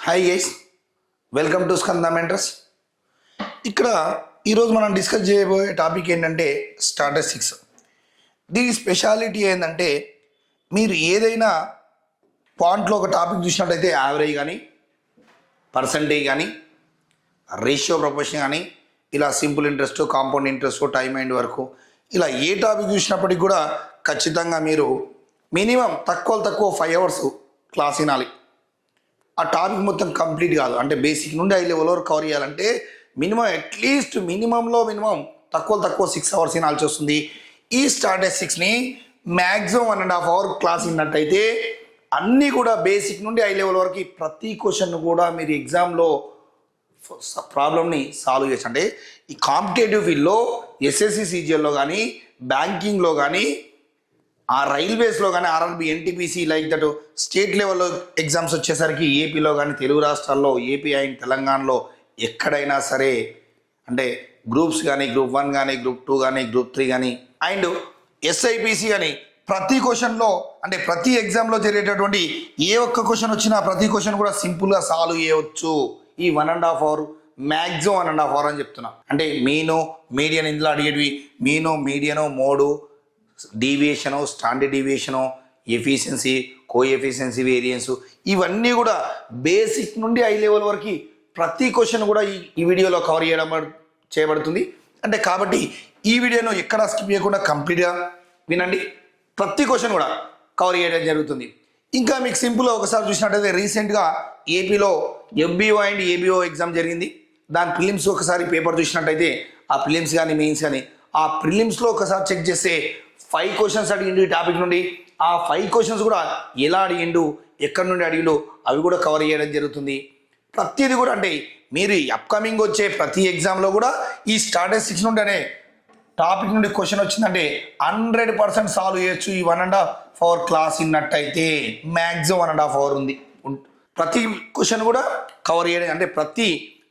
Hi guys, welcome to Skanda mentors. ఇక్కడ ఈరోజు మనం డిస్కస్ చేయబోయే టాపిక్ ఏంటంటే స్టాటిస్టిక్స్. దీని స్పెషాలిటీ ఏంటంటే మీరు ఏదైనా పాయింట్లో ఒక టాపిక్ చూసినట్టయితే యావరేజ్ కానీ, పర్సంటేజ్ కానీ, రేషియో ప్రపోర్షన్ కానీ, ఇలా simple interest, compound interest, time and వరకు, ఇలా ఏ టాపిక్ చూసినప్పటికి కూడా ఖచ్చితంగా మీరు మినిమం తక్కువ 5 hours క్లాస్ వినాలి. ఆ టాపిక్ మొత్తం కంప్లీట్ కాదు అంటే బేసిక్ నుండి హై లెవెల్ వరకు కవర్ చేయాలంటే మినిమం అట్లీస్ట్ మినిమం తక్కువ 6 hours వినాల్సి వస్తుంది. ఈ స్టాటిస్టిక్స్ని మ్యాక్సిమం 1.5 hour క్లాస్ విన్నట్టయితే అన్నీ కూడా బేసిక్ నుండి హై లెవెల్ వరకు ప్రతి క్వశ్చన్ కూడా మీరు ఎగ్జామ్లో ప్రాబ్లమ్ని సాల్వ్ చేయొచ్చు. అంటే ఈ కాంపిటేటివ్ ఫీల్డ్లో ఎస్ఎస్సి సిజిఎల్లో కానీ, బ్యాంకింగ్లో కానీ, ఆ రైల్వేస్లో కానీ, RRB, NTPC, like that state లెవెల్లో ఎగ్జామ్స్ వచ్చేసరికి ఏపీలో కానీ, తెలుగు రాష్ట్రాల్లో, ఏపీ అండ్ తెలంగాణలో ఎక్కడైనా సరే అంటే గ్రూప్స్ కానీ, గ్రూప్ 1 కానీ, గ్రూప్ 2 కానీ, గ్రూప్ 3 కానీ అండ్ ఎస్ఐపిసి కానీ ప్రతి క్వశ్చన్లో అంటే ప్రతి ఎగ్జామ్లో జరిగేటటువంటి ఏ ఒక్క క్వశ్చన్ వచ్చినా ప్రతి క్వశ్చన్ కూడా సింపుల్గా సాల్వ్ చేయవచ్చు. ఈ 1.5 hour మ్యాక్సిమం 1.5 hour అని చెప్తున్నా. అంటే మీను, మీడియన్, ఇందులో అడిగేటివి mean, median, mode, deviation, standard deviation, efficiency, coefficiency, variance, ఇవన్నీ కూడా బేసిక్ నుండి హై లెవెల్ వరకు ప్రతి క్వశ్చన్ కూడా ఈ వీడియోలో కవర్ చేయబడుతుంది. అంటే కాబట్టి ఈ వీడియోను ఎక్కడ స్కిప్ చేయకుండా కంప్లీట్గా వినండి. ప్రతి క్వశ్చన్ కూడా కవర్ చేయడం జరుగుతుంది. ఇంకా మీకు సింపుల్గా ఒకసారి చూసినట్టయితే రీసెంట్గా ఏపీలో ఎఫ్బిఓ అండ్ ఏబిఓ ఎగ్జామ్ జరిగింది. దాని ప్రిలిమ్స్ ఒకసారి పేపర్ చూసినట్టయితే ఆ ప్రిలిమ్స్ కానీ, మెయిన్స్ కానీ, ఆ ప్రిలిమ్స్లో ఒకసారి చెక్ చేస్తే 5 questions అడిగిండు ఈ టాపిక్ నుండి. ఆ 5 questions కూడా ఎలా అడిగిండు, ఎక్కడి నుండి అడిగిండు అవి కూడా కవర్ చేయడం జరుగుతుంది. ప్రతిదీ కూడా అంటే మీరు అప్కమింగ్ వచ్చే ప్రతి ఎగ్జామ్లో కూడా ఈ స్టాటిస్టిక్స్ నుండి అనే టాపిక్ నుండి క్వశ్చన్ వచ్చిందంటే 100% సాల్వ్ చేయొచ్చు. ఈ 1.5 hour క్లాస్ విన్నట్టయితే మ్యాక్సిమం 1.5 hour ఉంది. ప్రతి క్వశ్చన్ కూడా కవర్ చేయడం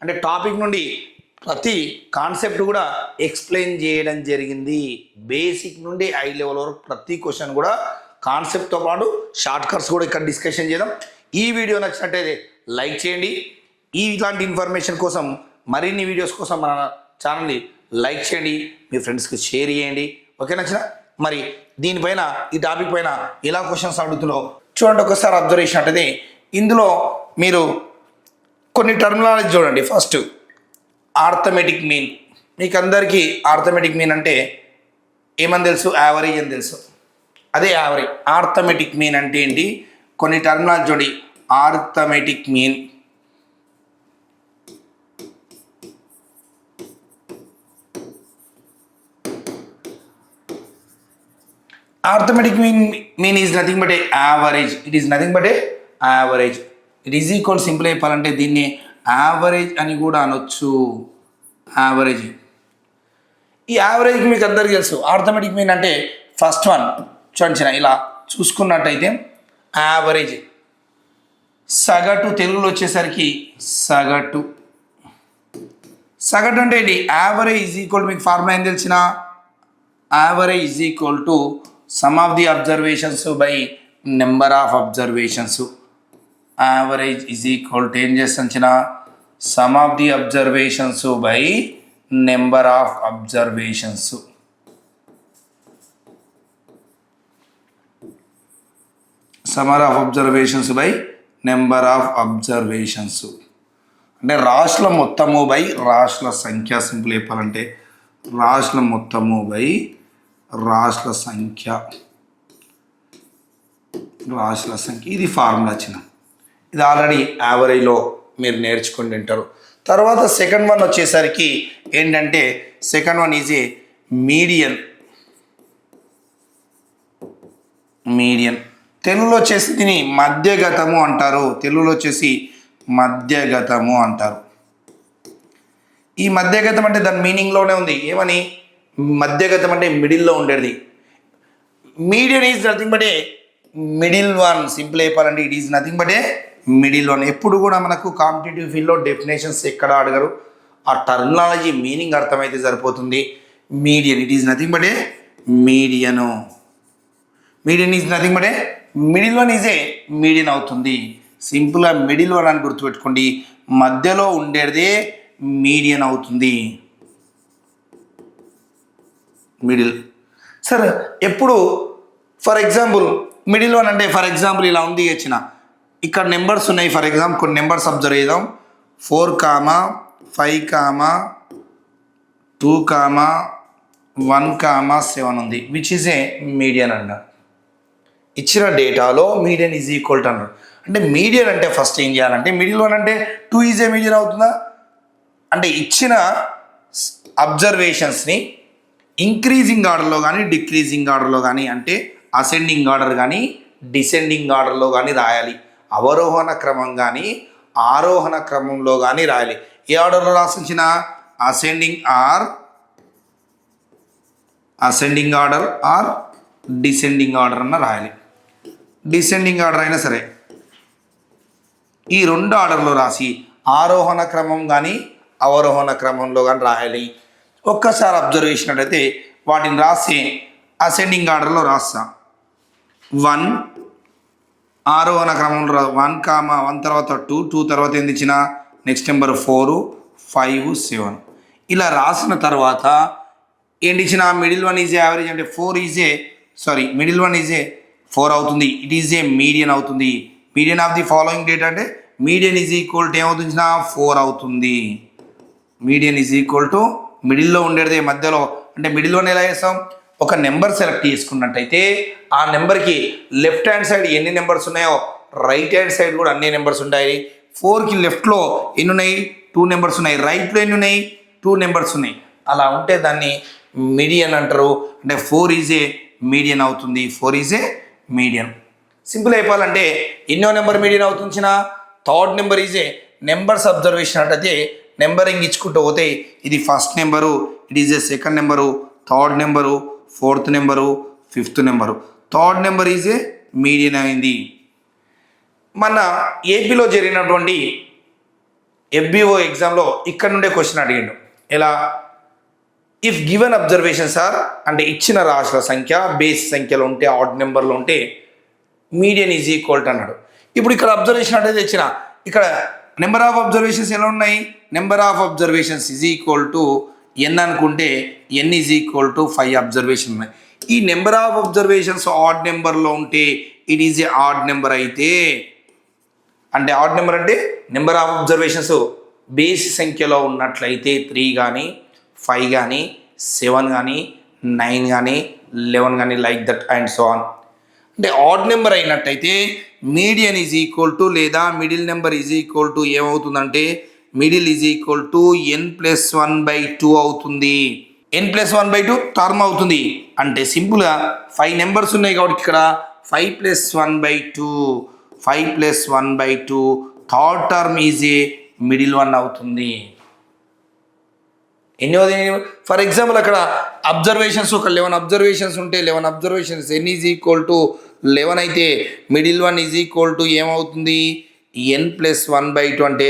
అంటే టాపిక్ నుండి ప్రతి కాన్సెప్ట్ కూడా ఎక్స్ప్లెయిన్ చేయడం జరిగింది. బేసిక్ నుండి హై లెవెల్ వరకు ప్రతి క్వశ్చన్ కూడా కాన్సెప్ట్తో పాటు షార్ట్ కట్స్ కూడా ఇక్కడ డిస్కషన్ చేద్దాం. ఈ వీడియో నచ్చినట్టయితే లైక్ చేయండి. ఇలాంటి ఇన్ఫర్మేషన్ కోసం, మరిన్ని వీడియోస్ కోసం మన ఛానల్ని లైక్ చేయండి, మీ ఫ్రెండ్స్కి షేర్ చేయండి. ఓకే, నచ్చిన మరి దీనిపైన ఈ టాపిక్ పైన ఎలా క్వశ్చన్స్ అడుగుతుందో చూడండి. ఒకసారి అబ్జర్వ్ చేసినట్టయితే ఇందులో మీరు కొన్ని టర్మినాలజీ చూడండి. First arithmetic mean. మీకు అందరికీ ఆర్థమెటిక్ మీన్ అంటే ఏమని తెలుసు? యావరేజ్ అని తెలుసు. అదే యావరేజ్. ఆర్థమెటిక్ మీన్ అంటే ఏంటి? కొన్ని టర్మినాలజీ చూడండి. Arithmetic mean, arithmetic mean is nothing but a average. It is nothing but a average. It is equal simple చెప్పాలంటే దీన్ని యావరేజ్ అని కూడా అనొచ్చు. యావరేజ్. ఈ యావరేజ్కి మీకు అందరికీ తెలుసు. ఆర్థమెటిక్ మీన్ అంటే ఫస్ట్ వన్ చూడండి, ఇలా చూసుకున్నట్టయితే యావరేజ్, సగటు, తెలుగులో వచ్చేసరికి సగటు. సగటు అంటే ఏంటి? యావరేజ్ ఈజ్ ఈక్వల్, మీకు ఫార్ములా ఏం తెలిసిన, average is equal to sum of the observations by number of observations. Average is equal to ఏం చేస్తాం? Some of the observations by number of observations. Summer of observations by number of observations అంటే రాశుల మొత్తము by రాశుల సంఖ్య. Simple చెప్పాలంటే రాశుల మొత్తము బై రాశుల సంఖ్య. రాశుల సంఖ్య ఇది ఫార్ములా చిన్న. ఇది ఆల్రెడీ యావరేజ్లో మీరు నేర్చుకుని ఉంటారు. తర్వాత సెకండ్ వన్ వచ్చేసరికి ఏంటంటే second one is a median. Median తెలుగులో వచ్చేసి దీన్ని మధ్యగతము అంటారు. తెలుగులో వచ్చేసి మధ్యగతము అంటారు. ఈ మధ్యగతం అంటే దాని మీనింగ్లోనే ఉంది. ఏమని? మధ్యగతం అంటే మిడిల్లో ఉండేది. Median is nothing but a middle one. Simple చెప్పాలంటే it is nothing but a middle one. ఎప్పుడు కూడా మనకు కాంపిటేటివ్ ఫీల్డ్లో డెఫినేషన్స్ ఎక్కడ అడగరు, ఆ టర్మినాలజీ మీనింగ్ అర్థమైతే సరిపోతుంది. Median, it is nothing but A మీడియను. Median is nothing but a middle one is a median అవుతుంది. సింపుల్గా మిడిల్ వన్ అని గుర్తుపెట్టుకోండి, మధ్యలో ఉండేదే మీడియన్ అవుతుంది. మిడిల్. సరే, ఎప్పుడు ఫర్ ఎగ్జాంపుల్ మిడిల్ వన్ అంటే ఫర్ ఎగ్జాంపుల్ ఇలా ఉంది ఇచ్చిన, ఇక్కడ నెంబర్స్ ఉన్నాయి. ఫర్ ఎగ్జాంపుల్ కొన్ని నెంబర్స్ అబ్జర్వ్ చేద్దాం. 4, 5, 2, 1, 7 ఉంది, విచ్ ఈజ్ ఏ మీడియన్ అన్నారు. ఇచ్చిన డేటాలో మీడియన్ ఈజ్ ఈక్వల్ టు అన్నారు. అంటే మీడియన్ అంటే ఫస్ట్ ఏం చేయాలంటే, మిడిల్ వన్ అంటే 2 ఈజ్ ఏ మీడియన్ అవుతుందా అంటే ఇచ్చిన అబ్జర్వేషన్స్ని ఇంక్రీజింగ్ ఆర్డర్లో కానీ డిక్రీజింగ్ ఆర్డర్లో కానీ, అంటే అసెండింగ్ ఆర్డర్ కానీ డిసెండింగ్ ఆర్డర్లో కానీ రాయాలి, అవరోహణ క్రమం కానీ ఆరోహణ క్రమంలో కానీ రాయాలి. ఏ ఆర్డర్లో రాసించిన ascending order or descending order అన్న రాయాలి. డిసెండింగ్ ఆర్డర్ అయినా సరే ఈ 2 ఆర్డర్లో రాసి ఆరోహణ క్రమం కానీ అవరోహణ క్రమంలో కానీ రాయాలి. ఒక్కసారి అబ్జర్వ్ చేసినట్టయితే వాటిని రాసి అసెండింగ్ ఆర్డర్లో రాస్తా. 1 ఆరోహణ క్రమంలో 1, 1 తర్వాత 2 తర్వాత ఏంది ఇచ్చిన నెక్స్ట్ నెంబర్ 4, 5, 7 ఇలా రాసిన తర్వాత ఏంటి ఇచ్చిన middle one is a average అంటే మిడిల్ వన్ ఈజ్ ఏ 4 అవుతుంది. ఇట్ ఈజ్ ఏ మీడియన్ అవుతుంది. Median of the following date అంటే మీడియన్ ఈజ్ ఈక్వల్ టు ఏమవుతుంది 4 అవుతుంది. మీడియన్ ఈజ్ ఈక్వల్ టు మిడిల్లో ఉండేది మధ్యలో, అంటే మిడిల్ వన్ ఎలా చేస్తాం, ఒక నెంబర్ సెలెక్ట్ చేసుకున్నట్టయితే ఆ నెంబర్కి లెఫ్ట్ హ్యాండ్ సైడ్ ఎన్ని నెంబర్స్ ఉన్నాయో రైట్ హ్యాండ్ సైడ్ కూడా అన్ని నెంబర్స్ ఉంటాయి. 4కి లెఫ్ట్లో ఎన్ని ఉన్నాయి, 2 నెంబర్స్ ఉన్నాయి. రైట్లో ఎన్ని ఉన్నాయి, 2 నెంబర్స్ ఉన్నాయి. అలా ఉంటే దాన్ని మీడియన్ అంటారు. అంటే 4 ఈజ్ ఏ మీడియన్ అవుతుంది. 4 ఈజ్ ఏ మీడియన్. సింపుల్ అయిపోవాలంటే ఎన్నో నెంబర్ మీడియన్ అవుతుంది, 3rd number is A numbers observation అంటే నెంబరింగ్ ఇచ్చుకుంటూ పోతే ఇది first number, it is A second number, 3rd number, 4th number, 5th number. 3rd number is a median అయింది. మన ఏపీలో జరిగినటువంటి FBO ఎగ్జామ్లో ఇక్కడ నుండే క్వశ్చన్ అడిగిండు. ఎలా, ఇఫ్ గివెన్ అబ్జర్వేషన్స్ ఆర్ అంటే ఇచ్చిన రాశుల సంఖ్య బేస్ సంఖ్యలో ఉంటే ఆడ్ నెంబర్లో ఉంటే మీడియన్ ఈజ్ ఈక్వల్ టు అన్నాడు. ఇప్పుడు ఇక్కడ అబ్జర్వేషన్ అంటే ఇచ్చిన ఇక్కడ నెంబర్ ఆఫ్ అబ్జర్వేషన్స్ ఎలా ఉన్నాయి, number of observations is equal to n అనుకుంటే n is equal to 5 observation ఉన్నాయి. ఈ నెంబర్ ఆఫ్ అబ్జర్వేషన్స్ ఆడ్ నెంబర్లో ఉంటే it is A odd number అయితే, అంటే ఆడ్ నెంబర్ అంటే నెంబర్ ఆఫ్ అబ్జర్వేషన్స్ బేస్ సంఖ్యలో ఉన్నట్లయితే 3 కానీ 5 కానీ 7 కానీ 9 కానీ 11 కానీ like that and so on. అంటే ఆడ్ నెంబర్ అయినట్టయితే మీడియన్ ఈజ్ ఈక్వల్ టు లేదా middle number is equal to ఏమవుతుందంటే middle is equal to n+1/2 అవుతుంది. n+1/2 టర్మ్ అవుతుంది. అంటే సింపుల్గా 5 నెంబర్స్ ఉన్నాయి కాబట్టి ఇక్కడ 5+1/2 third term is a middle one అవుతుంది. ఎన్నోది ఫర్ ఎగ్జాంపుల్ అక్కడ అబ్జర్వేషన్స్ ఒక 11 అబ్జర్వేషన్స్ ఉంటే 11 observations n is equal to 11 అయితే middle one is equal to ఏమవుతుంది n+1/2 అంటే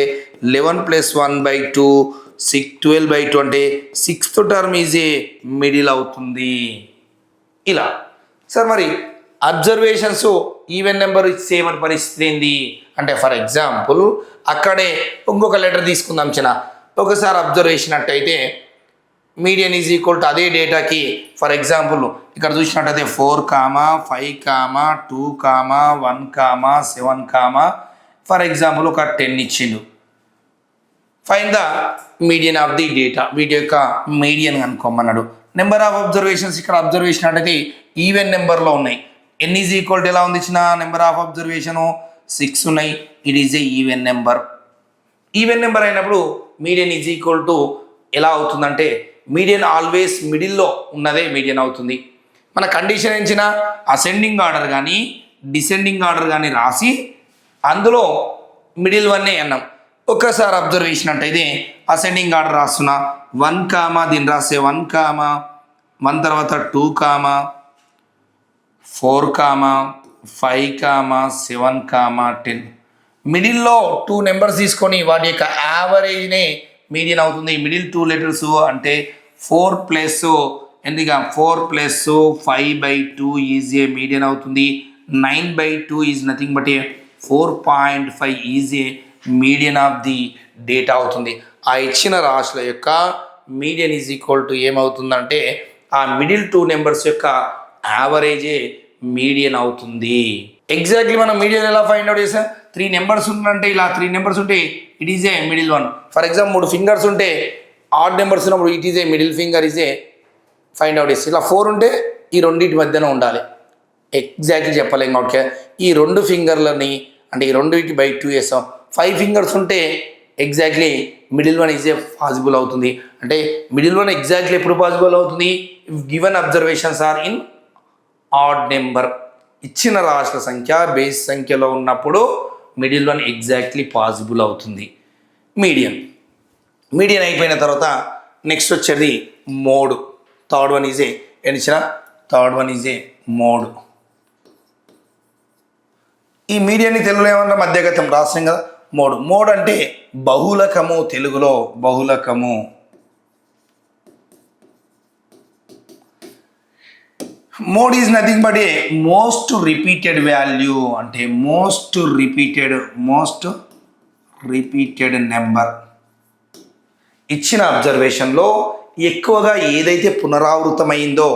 11+1/2 12/2 అంటే 6th term is a middle అవుతుంది. ఇలా సార్ మరి అబ్జర్వేషన్స్ ఈవెన్ నెంబర్ సేమ్ పరిస్థితి ఏంది అంటే ఫర్ ఎగ్జాంపుల్ అక్కడే ఇంకొక లెటర్ తీసుకుందాం ఒకసారి అబ్జర్వ్ చేసినట్టయితే మీడియన్ ఈజ్ ఈక్వల్ టు అదే డేటాకి ఫర్ ఎగ్జాంపుల్ ఇక్కడ చూసినట్టయితే 4, 5, 2, 1, 7, ఫర్ ఎగ్జాంపుల్ ఒక 10 ఇచ్చిండు. Fine the median of the data, వీటి యొక్క మీడియన్ కనుక్కోమన్నాడు. నెంబర్ ఆఫ్ అబ్జర్వేషన్స్ ఇక్కడ అబ్జర్వ్ చేసినట్టయితే ఈవెన్ నెంబర్లో ఉన్నాయి. n ఈజ్ ఈక్వల్ టు ఎలా ఉంది నెంబర్ ఆఫ్ అబ్జర్వేషను 6 ఉన్నాయి. It is A even number. Even number అయినప్పుడు మీడియన్ ఈజ్ ఈక్వల్ టు ఎలా అవుతుందంటే మీడియన్ ఆల్వేస్ మిడిల్లో ఉన్నదే మీడియన్ అవుతుంది. మన కండిషన్ ఇచ్చిన అసెండింగ్ ఆర్డర్ కానీ డిసెండింగ్ ఆర్డర్ కానీ రాసి అందులో మిడిల్ వన్నే అన్నాం. ఒక్కసారి అబ్జర్వ్ చేసినట్టయితే అసెండింగ్ ఆర్డర్ రాస్తున్నా 1, దీన్ని రాస్తే 1, 1 తర్వాత 2, 4, 5, 7, 10 మిడిల్లో 2 నెంబర్స్ తీసుకొని వాటి యొక్క యావరేజ్నే మీడియన్ అవుతుంది. మిడిల్ 2 లెటర్స్ అంటే 4+5/2 ఈజ్ ఏ మీడియన్ అవుతుంది. 9/2 is nothing but A 4.5 is a median of the data అవుతుంది. ఆ ఇచ్చిన రాశుల యొక్క మీడియన్ ఈజ్ ఈక్వల్ టు ఏమవుతుందంటే ఆ మిడిల్ 2 నెంబర్స్ యొక్క యావరేజే మీడియన్ అవుతుంది. ఎగ్జాక్ట్లీ మనం మీడియన్ ఎలా ఫైండ్ అవుట్ చేసాం? 3 నెంబర్స్ ఉంటే ఇలా 3 నెంబర్స్ ఉంటే it is a middle one. For example 3 fingers ఉంటే ఆడ్ నెంబర్స్ ఉన్నప్పుడు it is a middle finger is a find out చేసి ఇలా 4 ఉంటే ఈ రెండింటి మధ్యన ఉండాలి. ఎగ్జాక్ట్లీ చెప్పలేం కాబట్టి ఈ 2 ఫింగర్లని అంటే ఈ రెండుకి బై 2 వేసాం. 5 ఫింగర్స్ ఉంటే exactly middle one is a possible అవుతుంది. అంటే మిడిల్ వన్ ఎగ్జాక్ట్లీ ఎప్పుడు పాసిబుల్ అవుతుంది? Given observations are in odd number. ఇచ్చిన రాశుల సంఖ్య బేస్ సంఖ్యలో ఉన్నప్పుడు మిడిల్ వన్ ఎగ్జాక్ట్లీ పాసిబుల్ అవుతుంది. మీడియన్ అయిపోయిన తర్వాత నెక్స్ట్ వచ్చేది mode. Third one is a mode. ఈ మీడియాని తెలుగులో ఏమన్నా మధ్యగతం రాస్తాం కదా, మోడ్ అంటే బహుళకము. తెలుగులో బహుళకము. Mode is nothing but a most repeated value. అంటే మోస్ట్ రిపీటెడ్ నెంబర్. ఇచ్చిన అబ్జర్వేషన్లో ఎక్కువగా ఏదైతే పునరావృతమైందో,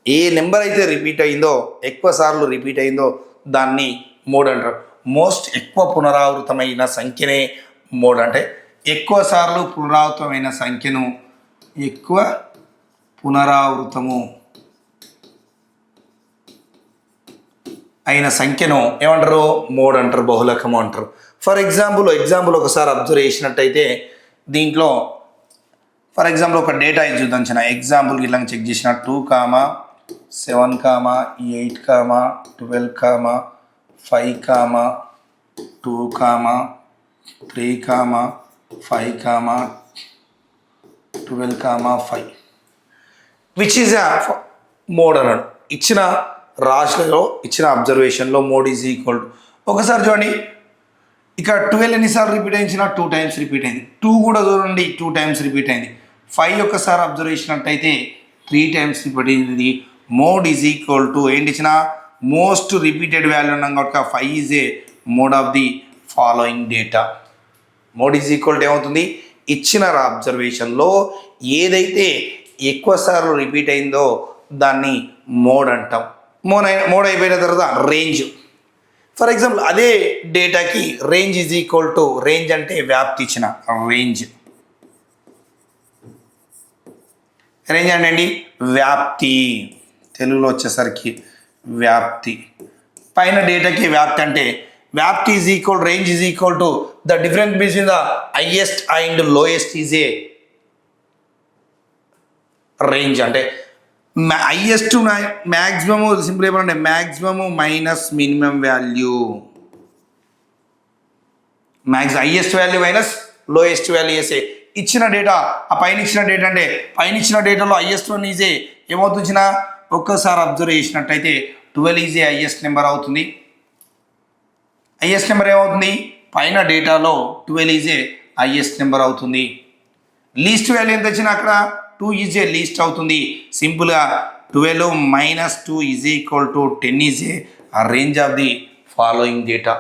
ఏ నెంబర్ అయితే రిపీట్ అయిందో, ఎక్కువ సార్లు రిపీట్ అయిందో దాన్ని మోడ్ అంటారు. మోస్ట్ ఎక్కువ పునరావృతమైన సంఖ్యనే మోడ్. అంటే ఎక్కువ సార్లు పునరావృతమైన సంఖ్యను అయిన సంఖ్యను ఏమంటారు? మోడ్ అంటారు, బహుళకము అంటారు. ఫర్ ఎగ్జాంపుల్ ఒకసారి అబ్జర్వ్ చేసినట్టయితే దీంట్లో ఫర్ ఎగ్జాంపుల్ ఒక డేటా ఇది చూద్దాం. చిన్న ఎగ్జాంపుల్కి ఇలా చెక్ చేసిన 2, 7, 8, 12, 5, 2, 3, 5, 12, 5 విచ్ ఈజ్ మోడ్ అన్నాడు. ఇచ్చిన రాశిలో ఇచ్చిన అబ్జర్వేషన్లో మోడ్ ఈజ్ ఈక్వల్ టు ఒకసారి చూడండి ఇక్కడ 12 ఎన్నిసార్లు రిపీట్ అయించిన 2 టైమ్స్ రిపీట్ అయింది. 2 కూడా చూడండి 2 టైమ్స్ రిపీట్ అయింది. 5 ఒక్కసారి అబ్జర్వ్ చేసినట్టయితే 3 టైమ్స్ రిపీట్ అయింది. మోడ్ ఈజ్ ఈక్వల్ టు ఏంటి ఇచ్చిన మోస్ట్ రిపీటెడ్ వాల్యూ ఉన్నాం కాబట్టి 5 is a mode of the following data. Mode is equal to ఏమవుతుంది? ఇచ్చిన అబ్జర్వేషన్లో ఏదైతే ఎక్కువ సార్లు రిపీట్ అయిందో దాన్ని మోడ్ అంటాం. మోడ్ అయిపోయిన తర్వాత రేంజ్. ఫర్ ఎగ్జాంపుల్ అదే డేటాకి range is equal to range అంటే వ్యాప్తి. ఇచ్చిన రేంజ్ అంటే వ్యాప్తి. తెలుగులో వచ్చేసరికి వ్యాప్తి. పైన డేటాకి వ్యాప్తి అంటే వ్యాప్తి is equal range is equal to the difference between the highest and lowest is a range. అంటే హైయెస్ట్ మ్యాక్సిమము సింపుల్ ఏమంటే maximum minus minimum value. Highest value minus lowest value వేసే ఇచ్చిన డేటా. ఆ పైన ఇచ్చిన డేటా అంటే పైన ఇచ్చిన డేటాలో హైయెస్ట్ వన్ ఈజే ఏమవుతుంచిన ఒక్కసారి అబ్జర్వ్ చేసినట్టయితే 12 ఈజే హైయెస్ట్ నెంబర్ అవుతుంది. హైయెస్ట్ నెంబర్ ఏమవుతుంది? పైన డేటాలో 12 ఈజే హైయెస్ట్ నెంబర్ అవుతుంది. లీస్ట్ వాల్యూ ఎంత వచ్చినా అక్కడ 2 ఈజ్ ఏ లీస్ట్ అవుతుంది. సింపుల్గా 12 minus 2 is equal to 10 is a range of the following data.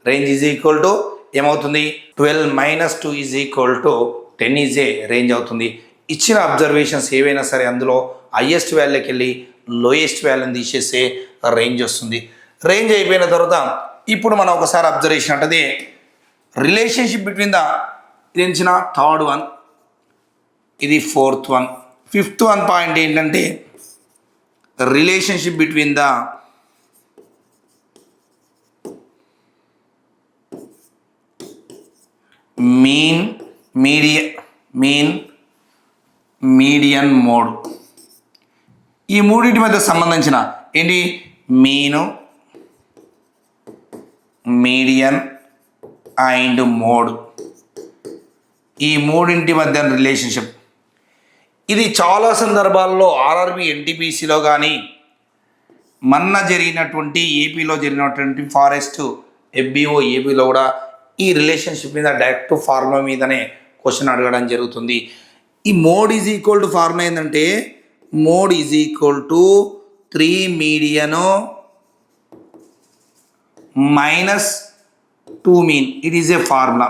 Range is equal to ఏమవుతుంది? 12 minus 2 is equal to 10 is a range అవుతుంది. ఇచ్చిన అబ్జర్వేషన్స్ ఏవైనా సరే అందులో హైయెస్ట్ వాల్యూకి వెళ్ళి లోయెస్ట్ వాల్యూని తీసేసే రేంజ్ వస్తుంది. రేంజ్ అయిపోయిన తర్వాత ఇప్పుడు మనం ఒకసారి అబ్జర్వ్ చేసినట్టయితే రిలేషన్షిప్ బిట్వీన్ ద ఇది ఇచ్చిన థర్డ్ వన్, ఇది 4th one, 5th one point ఏంటంటే relationship between the median mode. ఈ మూడింటి మధ్య సంబంధించిన ఏంటి? Median and mode. ఈ మూడింటి మధ్య రిలేషన్షిప్ ఇది చాలా సందర్భాల్లో ఆర్ఆర్బి ఎన్టీపీసీలో కానీ మొన్న జరిగినటువంటి ఏపీలో జరిగినటువంటి ఫారెస్ట్ ఎఫ్బిఓ ఏపీలో కూడా ఈ రిలేషన్షిప్ మీద డైరెక్ట్ ఫార్ములా మీదనే క్వశ్చన్ అడగడం జరుగుతుంది. ఈ mode is equal to formula ఏంటంటే mode is equal to 3 median minus two mean. It is a formula.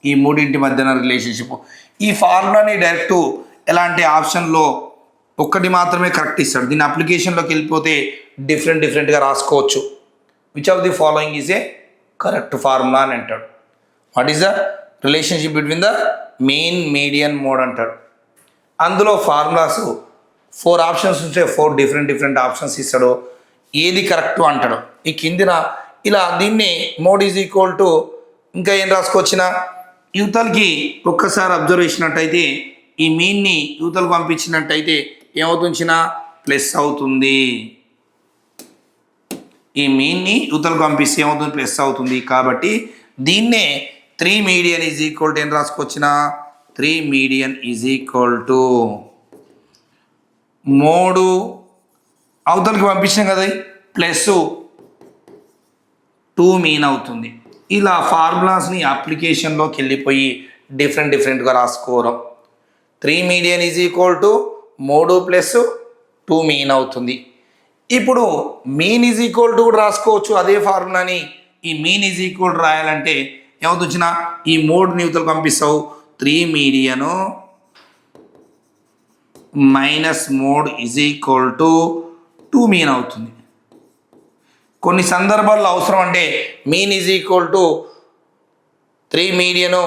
ఈ మూడింటి మధ్యన రిలేషన్షిప్. ఈ ఫార్ములాని డైరెక్ట్ ఎలాంటి ఆప్షన్లో ఒక్కటి మాత్రమే కరెక్ట్ ఇస్తాడు. దీని అప్లికేషన్లోకి వెళ్ళిపోతే డిఫరెంట్గా రాసుకోవచ్చు. Which of the following is a correct formula అని అంటాడు. What is the relationship between the main median mode అంటాడు. అందులో ఫార్ములాస్ 4 ఆప్షన్స్ ఉంటే 4 డిఫరెంట్ ఆప్షన్స్ ఇస్తాడు. ఏది కరెక్ట్ అంటాడు. ఈ కిందిన ఇలా దీన్ని మోడ్ ఈజ్ ఈక్వల్ టు ఇంకా ఏం రాసుకోవచ్చిన యువతలకి ఒక్కసారి అబ్జర్వ్ చేసినట్టయితే ఈ మీన్ని యువతలకు పంపించినట్టయితే ఏమవుతుంచిన ప్లస్ అవుతుంది. ఈ మీన్ని యువతలకు పంపిస్తే ఏమవుతుంది ప్లస్ అవుతుంది. కాబట్టి దీన్నే 3 మీడియన్ ఈజ్ ఈక్వల్ టు ఏం రాసుకోవచ్చిన 3 మీడియన్ ఈజ్ ఈక్వల్ టు 3 అవతలకి పంపించాం కదా ప్లస్ 2 మీన్ అవుతుంది. ఇలా ఫార్ములాస్ని అప్లికేషన్లోకి వెళ్ళిపోయి డిఫరెంట్గా రాసుకోవడం. 3 median is equal to 3 plus 2 mean అవుతుంది. ఇప్పుడు మీన్ ఈజ్ ఈక్వల్ టు కూడా రాసుకోవచ్చు అదే ఫార్ములాని. ఈ మీన్ ఈజ్ ఈక్వల్ టు రాయాలంటే ఏమవుతుంచిన ఈ 3 యువతలకు పంపిస్తావు 3 మీడియను minus mode is equal to 2 mean అవుతుంది. కొన్ని సందర్భాల్లో అవసరం అంటే mean is equal to 3 మీడియను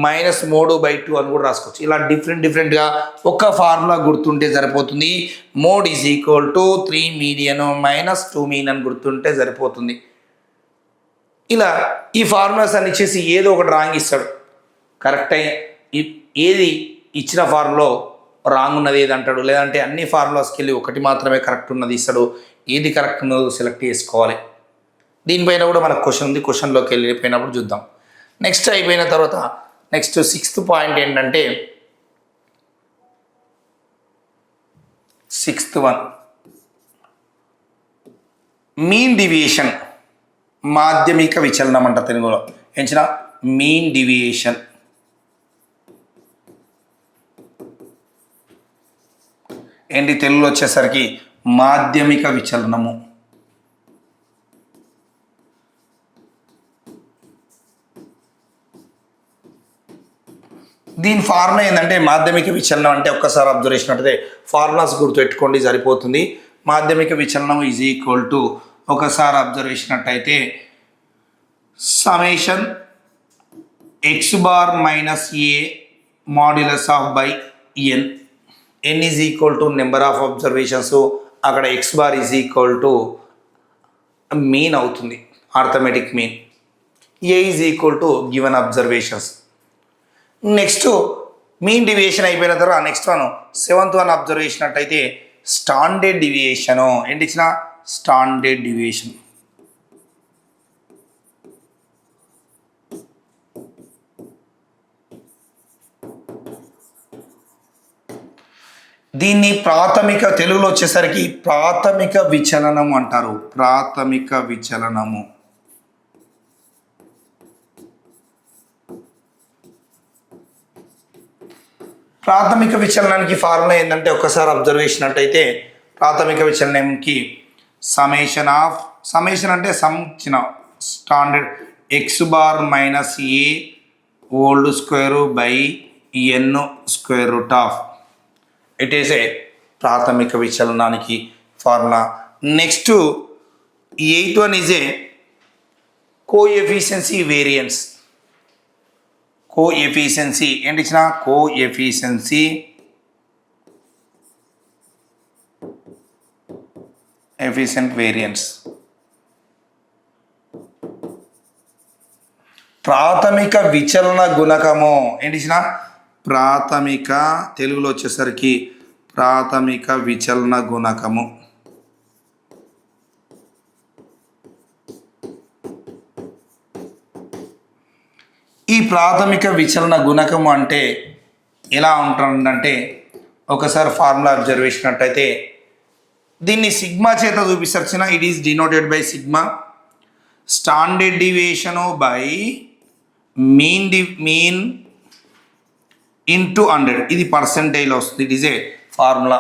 minus 3/2 అని కూడా రాసుకోవచ్చు. ఇలా డిఫరెంట్గా ఒక్క ఫార్ములా గుర్తుంటే సరిపోతుంది. Mode is equal to 3 మీడియను minus 2 mean అని గుర్తుంటే సరిపోతుంది. ఇలా ఈ ఫార్ములాస్ అని ఇచ్చేసి ఏదో ఒకటి రాంగ్ ఇస్తాడు. కరెక్ట్ ఏది ఇచ్చిన ఫార్ములో రాంగ్ ఉన్నది ఏది అంటాడు. లేదంటే అన్ని ఫార్ములాస్కి వెళ్ళి ఒకటి మాత్రమే కరెక్ట్ ఉన్నది ఇస్తాడు. ఏది కరెక్ట్ ఉన్నదో సెలెక్ట్ చేసుకోవాలి. దీనిపైన కూడా మనకు క్వశ్చన్ ఉంది. క్వశ్చన్లోకి వెళ్ళిపోయినప్పుడు చూద్దాం. నెక్స్ట్ అయిపోయిన తర్వాత నెక్స్ట్ 6th పాయింట్ ఏంటంటే 6th వన్ మీన్ డివియేషన్. మాధ్యమిక విచలనం అంట తెలుగులో. ఏంచిన మీన్ డివియేషన్. ఏంటి తెలుగులో వచ్చేసరికి మాధ్యమిక విచలనము. దీని ఫార్ములా ఏంటంటే మాధ్యమిక విచలనం అంటే ఒక్కసారి అబ్జర్వ్ చేసినట్టయితే ఫార్ములాస్ గుర్తుపెట్టుకోండి సరిపోతుంది. మాధ్యమిక విచలనం ఈజ్ ఈక్వల్ టు ఒకసారి అబ్జర్వ్ చేసినట్టయితే summation X bar minus A modulus of by N. N is equal to number of observations. అక్కడ X bar is equal to mean అవుతుంది, arithmetic mean. A is equal to given observations. Next mean deviation అయిపోయిన తర్వాత next 7th one అబ్జర్వ్ చేసినట్టయితే standard deviation. ఏంటి ఇచ్చిన standard deviation. దీన్ని ప్రాథమిక తెలుగులో వచ్చేసరికి ప్రాథమిక విచలనం అంటారు. ప్రాథమిక విచలనము. ప్రాథమిక విచలనానికి ఫార్ములా ఏంటంటే ఒక్కసారి అబ్జర్వ్ చేసినట్టయితే ప్రాథమిక విచలనంకి సಮೇషన్ అంటే చిన్న standard X bar minus A whole square by N square root of. It is a ప్రాథమిక విచలనానికి formula. Next 8th one is a coefficiency variance. Coefficiency ఏంటి ఇచ్చిన కోఎఫిషియన్సీ ఎఫిషియెంట్ వేరియన్స్. ప్రాథమిక విచలన గుణకము ఏంటి ఇచ్చిన ప్రాథమిక తెలుగులో వచ్చేసరికి ప్రాథమిక విచలన గుణకము. ఈ ప్రాథమిక విచలన గుణకము అంటే ఎలా ఉంటుందంటే ఒకసారి ఫార్ములా అబ్జర్వ్ చేసినట్టయితే దీన్ని సిగ్మా చేత చూపిస్తారు. It is denoted by sigma. Standard deviation by mean into 100. ఇది పర్సెంటేజ్లో వస్తుంది. It is a formula.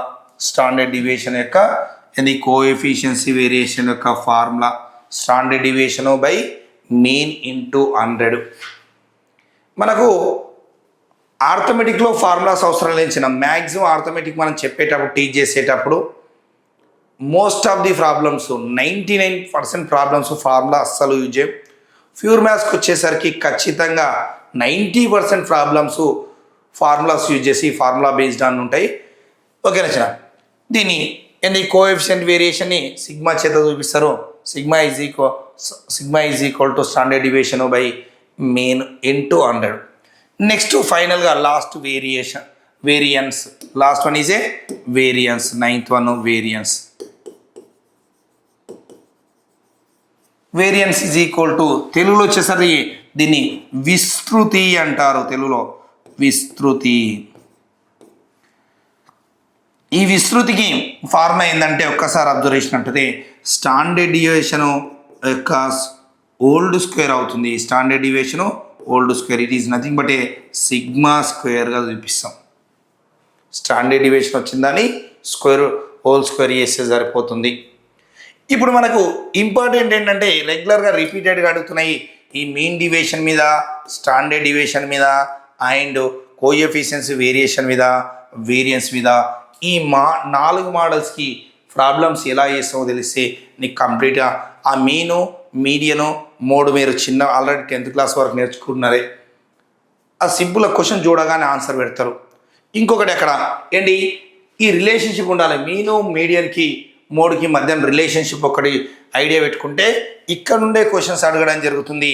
Standard deviation యొక్క ఇది కోఎఫిషియన్సీ వేరియేషన్ యొక్క formula. Standard deviation by mean into 100. మనకు ఆర్థమెటిక్లో ఫార్ములాస్ అవసరం లేచిన మ్యాక్సిమం ఆర్థమెటిక్ మనం చెప్పేటప్పుడు టీచ్ చేసేటప్పుడు most of the problems 99% problems formula అస్సలు యూజ్ చేయం. ప్యూర్ మ్యాథ్స్కి వచ్చేసరికి ఖచ్చితంగా 90% ప్రాబ్లమ్స్ ఫార్ములాస్ యూజ్ చేసి ఫార్ములా బేస్డ్ అని ఉంటాయి. ఓకే నచ్చిన దీన్ని ఏంది కోఎఫిషియంట్ వేరియేషన్ని సిగ్మా చేత చూపిస్తారు. Sigma is equal to standard deviation by mean into 100. Next ఫైనల్గా last variance last one is a variance. 9th one variance is equal to తెలుగులో వచ్చేసరికి దీన్ని విస్తృతి అంటారు. తెలుగులో విస్తృతి. ఈ విస్తృతికి ఫార్ములా ఏంటంటే ఒక్కసారి అబ్జర్వేషన్ అంటే స్టాండర్డ్ డివియేషన్ యొక్క ఓల్డ్ స్క్వేర్ అవుతుంది. Standard deviation whole square it is nothing but a sigma స్క్వేర్గా చూపిస్తాం. స్టాండర్డ్ డివియేషన్ వచ్చిందని హోల్ స్క్వేర్ చేస్తే సరిపోతుంది. ఇప్పుడు మనకు ఇంపార్టెంట్ ఏంటంటే రెగ్యులర్గా రిపీటెడ్గా అడుగుతున్నాయి ఈ మీన్ డివియేషన్ మీద, స్టాండర్డ్ డివియేషన్ మీద అండ్ కోఎఫిషియన్సీ వేరియేషన్ మీద, వేరియన్స్ మీద. ఈ 4 మోడల్స్కి ప్రాబ్లమ్స్ ఎలా చేస్తామో తెలిస్తే నీకు కంప్లీట్గా ఆ మీను, మీడియను, మోడ్ మీరు ఆల్రెడీ 10th క్లాస్ వరకు నేర్చుకున్నారే. ఆ సింపుల్ క్వశ్చన్ చూడగానే ఆన్సర్ పెడతారు. ఇంకొకటి అక్కడ ఏంటి ఈ రిలేషన్షిప్ ఉండాలి. మీను, మీడియన్కి, మోడ్కి మధ్య రిలేషన్షిప్ ఒకటి ఐడియా పెట్టుకుంటే ఇక్కడ నుండే క్వశ్చన్స్ అడగడం జరుగుతుంది.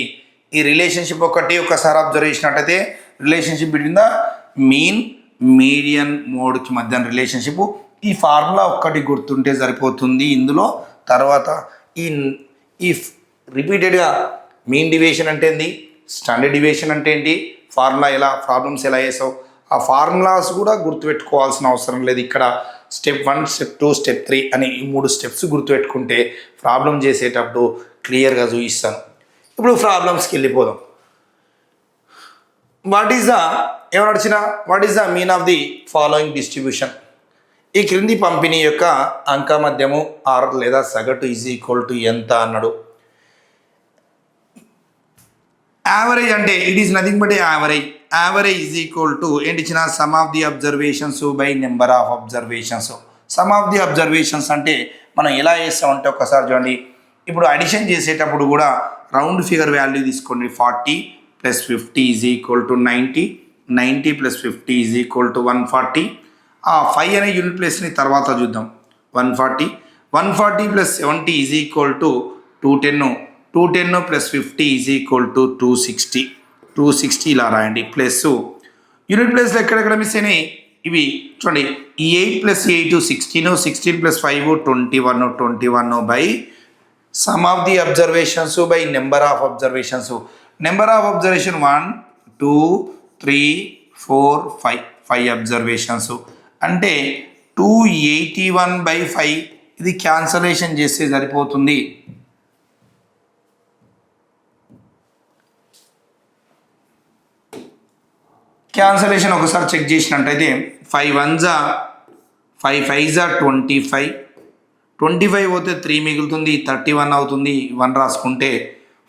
ఈ రిలేషన్షిప్ ఒకసారి అబ్జర్వ్ చేసినట్టయితే relationship between the mean, median, మోడ్కి మధ్య రిలేషన్షిప్. ఈ ఫార్ములా ఒక్కటి గుర్తుంటే సరిపోతుంది ఇందులో. తర్వాత ఈ రిపీటెడ్గా మీన్ డివియేషన్ అంటే ఏంటి, స్టాండర్డ్ డివియేషన్ అంటే ఏంటి, ప్రాబ్లమ్స్ ఎలా చేసావు ఆ ఫార్ములాస్ కూడా గుర్తుపెట్టుకోవాల్సిన అవసరం లేదు. ఇక్కడ స్టెప్ 1, స్టెప్ 2, స్టెప్ 3 అని ఈ 3 స్టెప్స్ గుర్తుపెట్టుకుంటే ప్రాబ్లం చేసేటప్పుడు క్లియర్గా చూపిస్తాను. ఇప్పుడు ప్రాబ్లమ్స్కి వెళ్ళిపోదాం. What is the mean of the following distribution? ఈ క్రింది పంపిణీ యొక్క అంక మధ్యము ఆర్ లేదా సగటు ఈజ్ ఈక్వల్ టు ఎంత అన్నాడు. యావరేజ్ అంటే it is nothing but average is equal to ఏంటి ఇచ్చిన some of the observations by number of observations. Some of the observations అంటే మనం ఎలా చేస్తామంటే ఒక్కసారి చూడండి. ఇప్పుడు అడిషన్ చేసేటప్పుడు కూడా రౌండ్ ఫిగర్ వాల్యూ తీసుకోండి. 40 + 50 is equal to 90, 90 + 50 is equal to 140. ఆ 5 అనే యూనిట్ ప్లేస్ని తర్వాత చూద్దాం. 140 + 70 is equal to 210, 210 + 50 is equal to 260 ఇలా రాయండి. ప్లస్ యూనిట్ ప్లేస్లో ఎక్కడెక్కడ మిస్ అయినాయి ఇవి చూడండి. ఈ 8 + 8 16, 16 + 5 21 by some of the observations by number of observations. Number of observation 1 2 3 4 5 observations అంటే 281/5. ఇది క్యాన్సలేషన్ చేస్తే సరిపోతుంది. క్యాన్సలేషన్ ఒకసారి చెక్ చేసినట్టయితే 5 1s 5 5s 25, 25 పోతే 3 మిగులుతుంది, 31 అవుతుంది. 1 రాసుకుంటే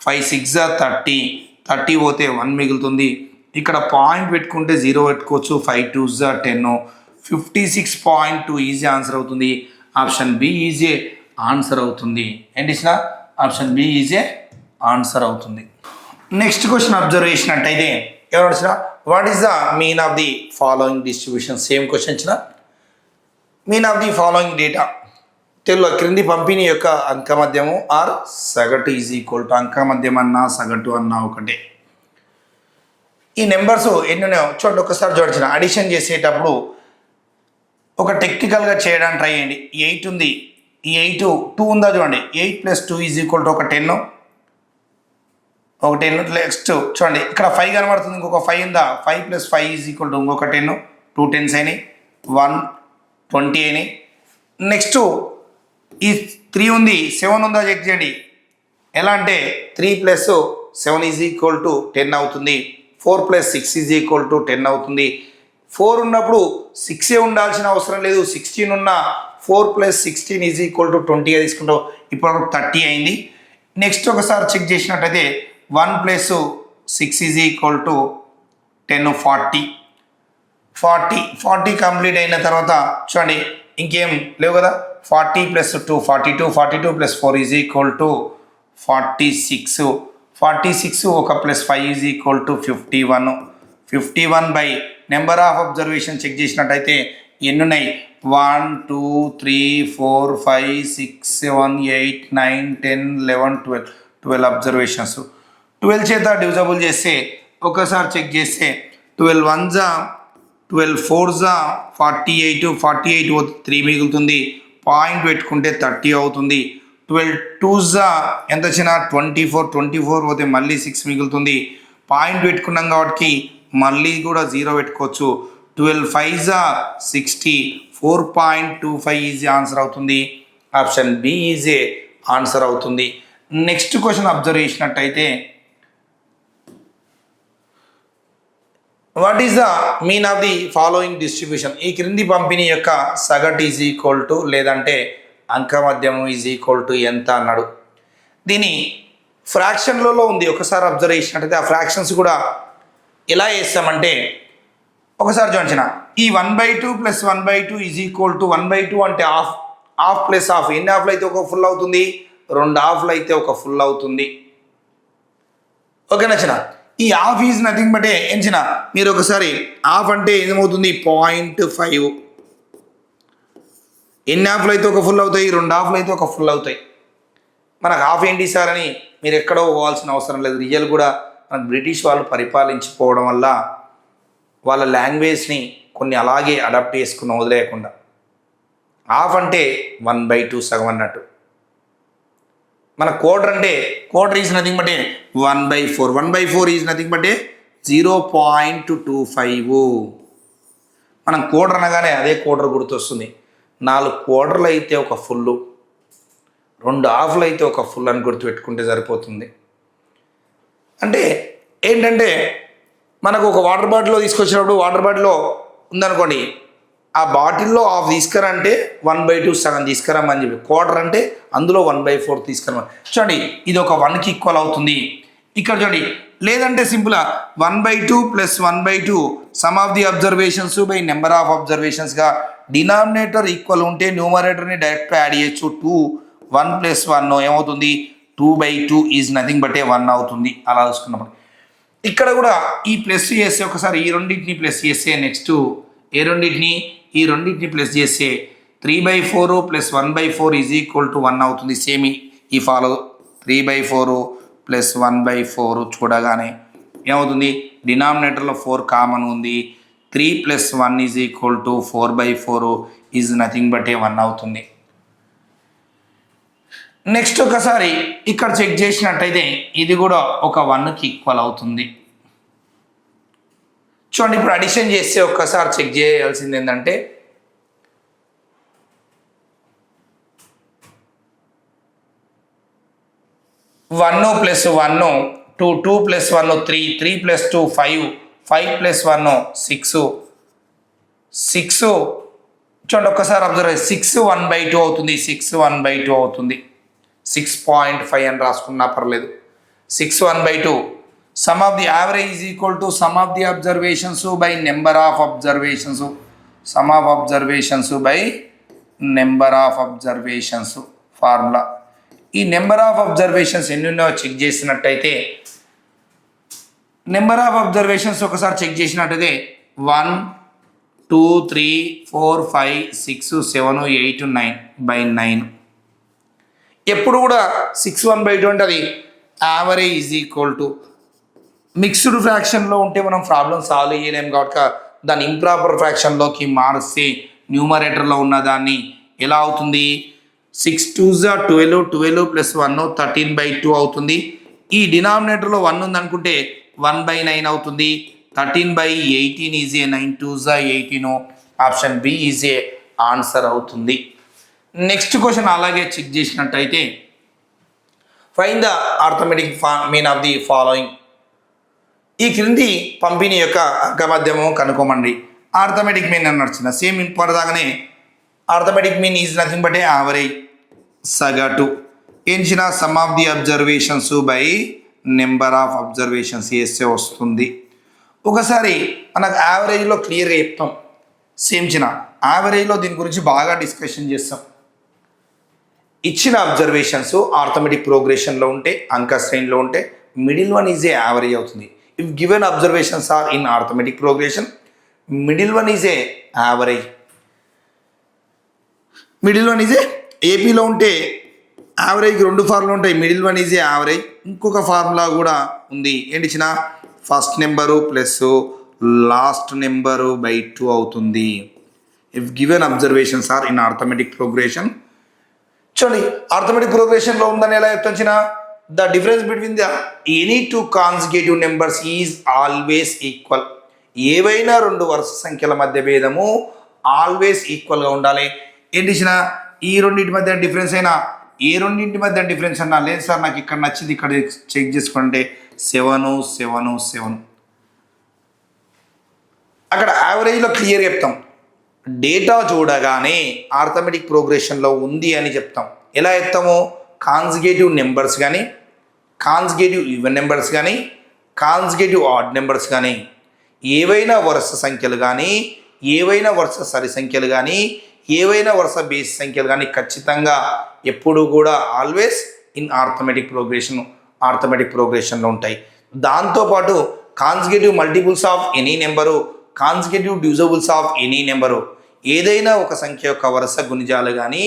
5 6s 30, 30 పోతే 1 మిగులుతుంది. ఇక్కడ పాయింట్ పెట్టుకుంటే 0 పెట్టుకోవచ్చు. 5 2s 10, 56.2 ఈజీ ఆన్సర్ అవుతుంది. ఆప్షన్ బి ఈజీ ఆన్సర్ అవుతుంది. ఏంటి ఇచ్చిన ఆప్షన్ బి ఈజీ ఆన్సర్ అవుతుంది. నెక్స్ట్ క్వశ్చన్ అబ్జర్వ్ చేసినట్టయితే ఎవరు వచ్చిన what is the mean of the following distribution? Same question ఇచ్చిన mean of the following data. తెలుగులో క్రింది పంపిణీ యొక్క అంక మధ్యము ఆర్ సగటు ఈజ్ ఈక్వల్ టు అంక మధ్యం అన్నా సగటు అన్నా ఒకటే. ఈ నెంబర్స్ ఎన్ని ఉన్నాయో చూడండి. ఒకసారి చూడండి. అడిషన్ చేసేటప్పుడు ఒక టెక్నికల్గా చేయడానికి ట్రై చేయండి. 8 ఉంది, ఈ 8 2 ఉందా చూడండి. 8 + 2 ఈజ్ ఈక్వల్ టు ఒక 10. నెక్స్ట్ చూడండి ఇక్కడ 5 కనబడుతుంది, ఇంకొక 5 ఉందా. 5 + 5 ఈజ్ ఈక్వల్ టు ఇంకొక 10, 2 10s అయినాయి, 1 20 అయినాయి. నెక్స్ట్ ఈ 3 ఉంది, 7 ఉందా చెక్ చేయండి. ఎలా అంటే 3 + 7 ఈజ్ ఈక్వల్ టు 10 అవుతుంది. 4 + 6 ఈజ్ ఈక్వల్ టు 10 అవుతుంది. 4 ఉన్నప్పుడు 6 ఉండాల్సిన అవసరం లేదు. 16 ఉన్న 4 + 16 ఈజ్ ఈక్వల్ టు 20గా తీసుకుంటావు. ఇప్పుడు 30 అయింది. నెక్స్ట్ ఒకసారి చెక్ చేసినట్టయితే 1 plus 6 is equal to 10 40 complete అయిన తర్వాత చూడండి ఇంకేం లేవు కదా 40 plus 2 42 plus 4 is equal to 46 ఒక plus 5 is equal to 51 by number of observation check చేసినట్టయితే ఎన్ని ఉన్నాయి 1 2 3 4 5 6 7 8 9 10 11 12 అబ్జర్వేషన్స్ 12 చేత డివిజబుల్ చేస్తే ఒకసారి చెక్ చేస్తే 12 1 12 4 48 3 మిగులుతుంది పాయింట్ పెట్టుకుంటే 30 అవుతుంది 12 2 ఎంత వచ్చినా 24 పోతే మళ్ళీ 6 మిగులుతుంది పాయింట్ పెట్టుకున్నాం కాబట్టి మళ్ళీ కూడా 0 పెట్టుకోవచ్చు 12 5 60 4.25 ఈజీ ఆన్సర్ అవుతుంది ఆప్షన్ బి ఈజీ ఆన్సర్ అవుతుంది నెక్స్ట్ క్వశ్చన్ అబ్జర్వ్ చేసినట్టయితే what is the mean of the following distribution ఈ క్రింది పంపిణీ యొక్క సగటు ఈజ్ ఈక్వల్ టు లేదంటే అంకమధ్యము ఈజ్ ఈక్వల్ టు ఎంత అన్నాడు దీని ఫ్రాక్షన్లలో ఉంది ఒకసారి అబ్జర్వ్ చేసినట్టయితే ఆ ఫ్రాక్షన్స్ కూడా ఎలా చేస్తామంటే ఒకసారి చూడండి ఈ 1/2 ప్లస్ 1/2 ఈజ్ ఈక్వల్ టు 1/2 అంటే హాఫ్ ప్లస్ హాఫ్ ఎన్ని హాఫ్లు అయితే ఒక ఫుల్ అవుతుంది 2 హాఫ్లు అయితే ఒక ఫుల్ అవుతుంది ఓకే నచ్చిన ఈ హాఫ్ ఈజ్ నథింగ్ బట్ ఎంచిన మీరు ఒకసారి హాఫ్ అంటే ఏమవుతుంది 0.5 ఎన్ని హాఫ్లు అయితే ఒక ఫుల్ అవుతాయి 2 హాఫ్లు అయితే ఒక ఫుల్ అవుతాయి మనకు హాఫ్ ఏంటి సార్ అని మీరు ఎక్కడో పోవాల్సిన అవసరం లేదు రియల్ కూడా మన బ్రిటిష్ వాళ్ళు పరిపాలించిపోవడం వల్ల వాళ్ళ లాంగ్వేజ్ని కొన్ని అలాగే అడాప్ట్ చేసుకుని వదిలేయకుండా హాఫ్ అంటే 1/2 సగం అన్నట్టు మన క్వార్టర్ అంటే quarter is nothing but 1/4 is nothing but 0.25 మనం క్వార్టర్ అనగానే అదే క్వార్టర్ గుర్తొస్తుంది 4 క్వార్టర్లు అయితే ఒక ఫుల్ 2 హాఫ్లు అయితే ఒక ఫుల్ అని గుర్తుపెట్టుకుంటే సరిపోతుంది అంటే ఏంటంటే మనకు ఒక వాటర్ బాటిల్లో తీసుకొచ్చినప్పుడు వాటర్ బాటిల్లో ఉందనుకోండి ఆ బాటిల్లో హాఫ్ తీసుకురంటే 1/2 సగం తీసుకురమ్మని చెప్పి క్వార్టర్ అంటే అందులో 1/4 తీసుకురమ్మని చూడండి ఇది ఒక 1కి ఈక్వల్ అవుతుంది ఇక్కడ చూడండి లేదంటే సింపుల్గా 1/2 plus 1/2 sum of the observations by number of అబ్జర్వేషన్స్గా డినామినేటర్ ఈక్వల్ ఉంటే న్యూమరేటర్ని డైరెక్ట్గా యాడ్ చేయొచ్చు 1 ప్లస్ 1 ఏమవుతుంది 2/2 ఈజ్ నథింగ్ బట్ 1 అవుతుంది అలా చూసుకున్నప్పుడు ఇక్కడ కూడా ఈ ప్లస్ చేస్తే ఒకసారి ఈ రెండింటిని ప్లస్ చేస్తే నెక్స్ట్ ఈ రెండింటిని ప్లస్ చేస్తే 3/4 ప్లస్ 1/4 ఈజ్ ఈక్వల్ టు 1 అవుతుంది సేమ్ ఈ ఫాలో 3/4 ప్లస్ 1/4 చూడగానే ఏమవుతుంది డినామినేటర్లో 4 కామన్ ఉంది 3 plus 1 is equal to 4/4 is nothing but 1 అవుతుంది నెక్స్ట్ ఒకసారి ఇక్కడ చెక్ చేసినట్టయితే ఇది కూడా ఒక 1కి ఈక్వల్ అవుతుంది చూడండి ఇప్పుడు అడిషన్ చేస్తే ఒక్కసారి చెక్ చేయాల్సింది ఏంటంటే 1 ప్లస్ 1 2 ప్లస్ 1 3 ప్లస్ 2 5 ప్లస్ 1 6 చూడండి ఒక్కసారి అబ్జర్వ్ 6 1/2 అవుతుంది 6 1/2 అవుతుంది 6.5 అని రాసుకున్నా పర్లేదు 6 1/2 sum of the average is equal to sum of the observations by number of observations some of observations by number of observations formula ఈ నెంబర్ ఆఫ్ అబ్జర్వేషన్స్ ఎన్ని ఉన్నాయో చెక్ చేసినట్టయితే నెంబర్ ఆఫ్ అబ్జర్వేషన్స్ ఒకసారి చెక్ చేసినట్టయితే 1 2 3 4 5 6 7 8 9/9 ఎప్పుడు కూడా 6 1/2 అంటే అది average is equal to mixed ఫ్రాక్షన్లో ఉంటే మనం ప్రాబ్లం సాల్వ్ చేయలేము కాబట్టి దాన్ని ఇంప్రాపర్ ఫ్రాక్షన్లోకి మారిస్తే న్యూమరేటర్లో ఉన్న దాన్ని ఎలా అవుతుంది 6 2s 12 ప్లస్ 1 13/2 అవుతుంది ఈ డినామినేటర్లో 1 ఉందనుకుంటే 1/9 అవుతుంది 13/18 is a 9 2s 18 option B is a answer అవుతుంది నెక్స్ట్ క్వశ్చన్ అలాగే చెక్ చేసినట్టయితే find the arithmetic mean of the following ఈ క్రింది పంపిణీ యొక్క అంకమధ్యము కనుక్కోమండి ఆర్థమెటిక్ మీన్ అని నడిచిన సేమ్ ఇంపార్దాగానే arithmetic mean is nothing but average సగటు ఎంచిన sum of the observations by number of observations వేస్తే వస్తుంది. ఒకసారి మనకు యావరేజ్లో క్లియర్గా చెప్తాం. సేమ్ చిన్న యావరేజ్లో దీని గురించి బాగా డిస్కషన్ చేస్తాం. ఇచ్చిన అబ్జర్వేషన్స్ ఆర్థమెటిక్ ప్రోగ్రెషన్లో ఉంటే, అంక శ్రేణిలో ఉంటే middle one is a average అవుతుంది. If given observations are in arithmetic progression, middle one is a average. Middle one is a ఏపీలో ఉంటే యావరేజ్కి 2 ఫార్ములా ఉంటాయి. Middle one is a average. ఇంకొక ఫార్ములా కూడా ఉంది. ఏంటి ఇచ్చిన first number plus last number by 2 అవుతుంది. If given observations are in arithmetic progression. చూడండి ఆర్థమెటిక్ ప్రోగ్రెషన్లో ఉందని ఎలా చెప్తాంచిన, the difference between the any 2 consecutive numbers is always equal. ఏవైనా 2 వరుస సంఖ్యల మధ్య భేదము ఆల్వేస్ ఈక్వల్గా ఉండాలి. ఏంటి ఇచ్చిన ఈ రెండింటి మధ్య డిఫరెన్స్ అయినా, ఏ రెండింటి మధ్య డిఫరెన్స్ అన్నా, లేదు సార్ నాకు ఇక్కడ నచ్చింది ఇక్కడ చెక్ చేసుకుంటే 7 7 7. అక్కడ యావరేజ్లో క్లియర్ చెప్తాం. డేటా చూడగానే ఆర్థమెటిక్ ప్రోగ్రెషన్లో ఉంది అని చెప్తాం. ఎలా చెప్తాము, కాన్సిక్యూటివ్ నెంబర్స్ కానీ, కాన్సిక్యూటివ్ ఈవెన్ నెంబర్స్ కానీ, కాన్సిక్యూటివ్ ఆడ్ నెంబర్స్ కానీ, ఏవైనా వరుస సంఖ్యలు కానీ, ఏవైనా వరుస సరి సంఖ్యలు కానీ, ఏవైనా వరుస బేస్ సంఖ్యలు కానీ ఖచ్చితంగా ఎప్పుడు కూడా ఆల్వేస్ ఇన్ ఆర్థమెటిక్ ప్రోగ్రెషన్లో ఉంటాయి. దాంతోపాటు consecutive multiples of any number, consecutive divisibles of any number, ఏదైనా ఒక సంఖ్య యొక్క వరుస గుణిజాలు కానీ,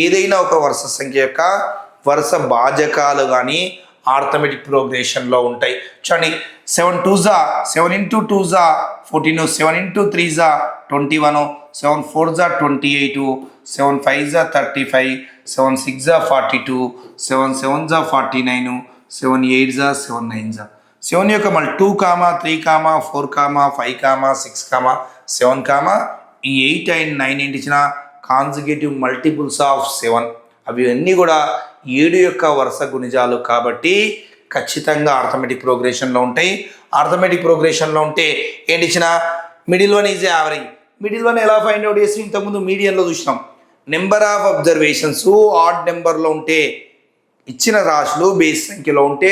ఏదైనా ఒక వరుస సంఖ్య యొక్క వరుస భాజకాలు కానీ ఆర్థమెటిక్ ప్రోగ్రెషన్లో ఉంటాయి. చూడండి 7 2 7 into 2 14, 7 into 3 21, 7 4 28, 7 5 35, 7 6 42, 7 7 49, 7 8 7 9. 7 యొక్క మళ్ళీ 2, 3, 4, 5, 6, 7, 8 and 9 ఏంటి ఇచ్చిన కాన్సిక్యూటివ్ మల్టిపుల్స్ ఆఫ్ 7. అవి అన్నీ కూడా 7 యొక్క వరుస గుణిజాలు కాబట్టి ఖచ్చితంగా ఆర్థమెటిక్ ప్రోగ్రెషన్లో ఉంటాయి. ఆర్థమెటిక్ ప్రోగ్రెషన్లో ఉంటే ఏంటి ఇచ్చిన middle one is average. Middle one ఎలా ఫైండ్ అవుట్ చేసి ఇంతకుముందు మీడియంలో చూసినాం. నెంబర్ ఆఫ్ అబ్జర్వేషన్స్ ఆడ్ నెంబర్లో ఉంటే, ఇచ్చిన రాశులు బేస్ సంఖ్యలో ఉంటే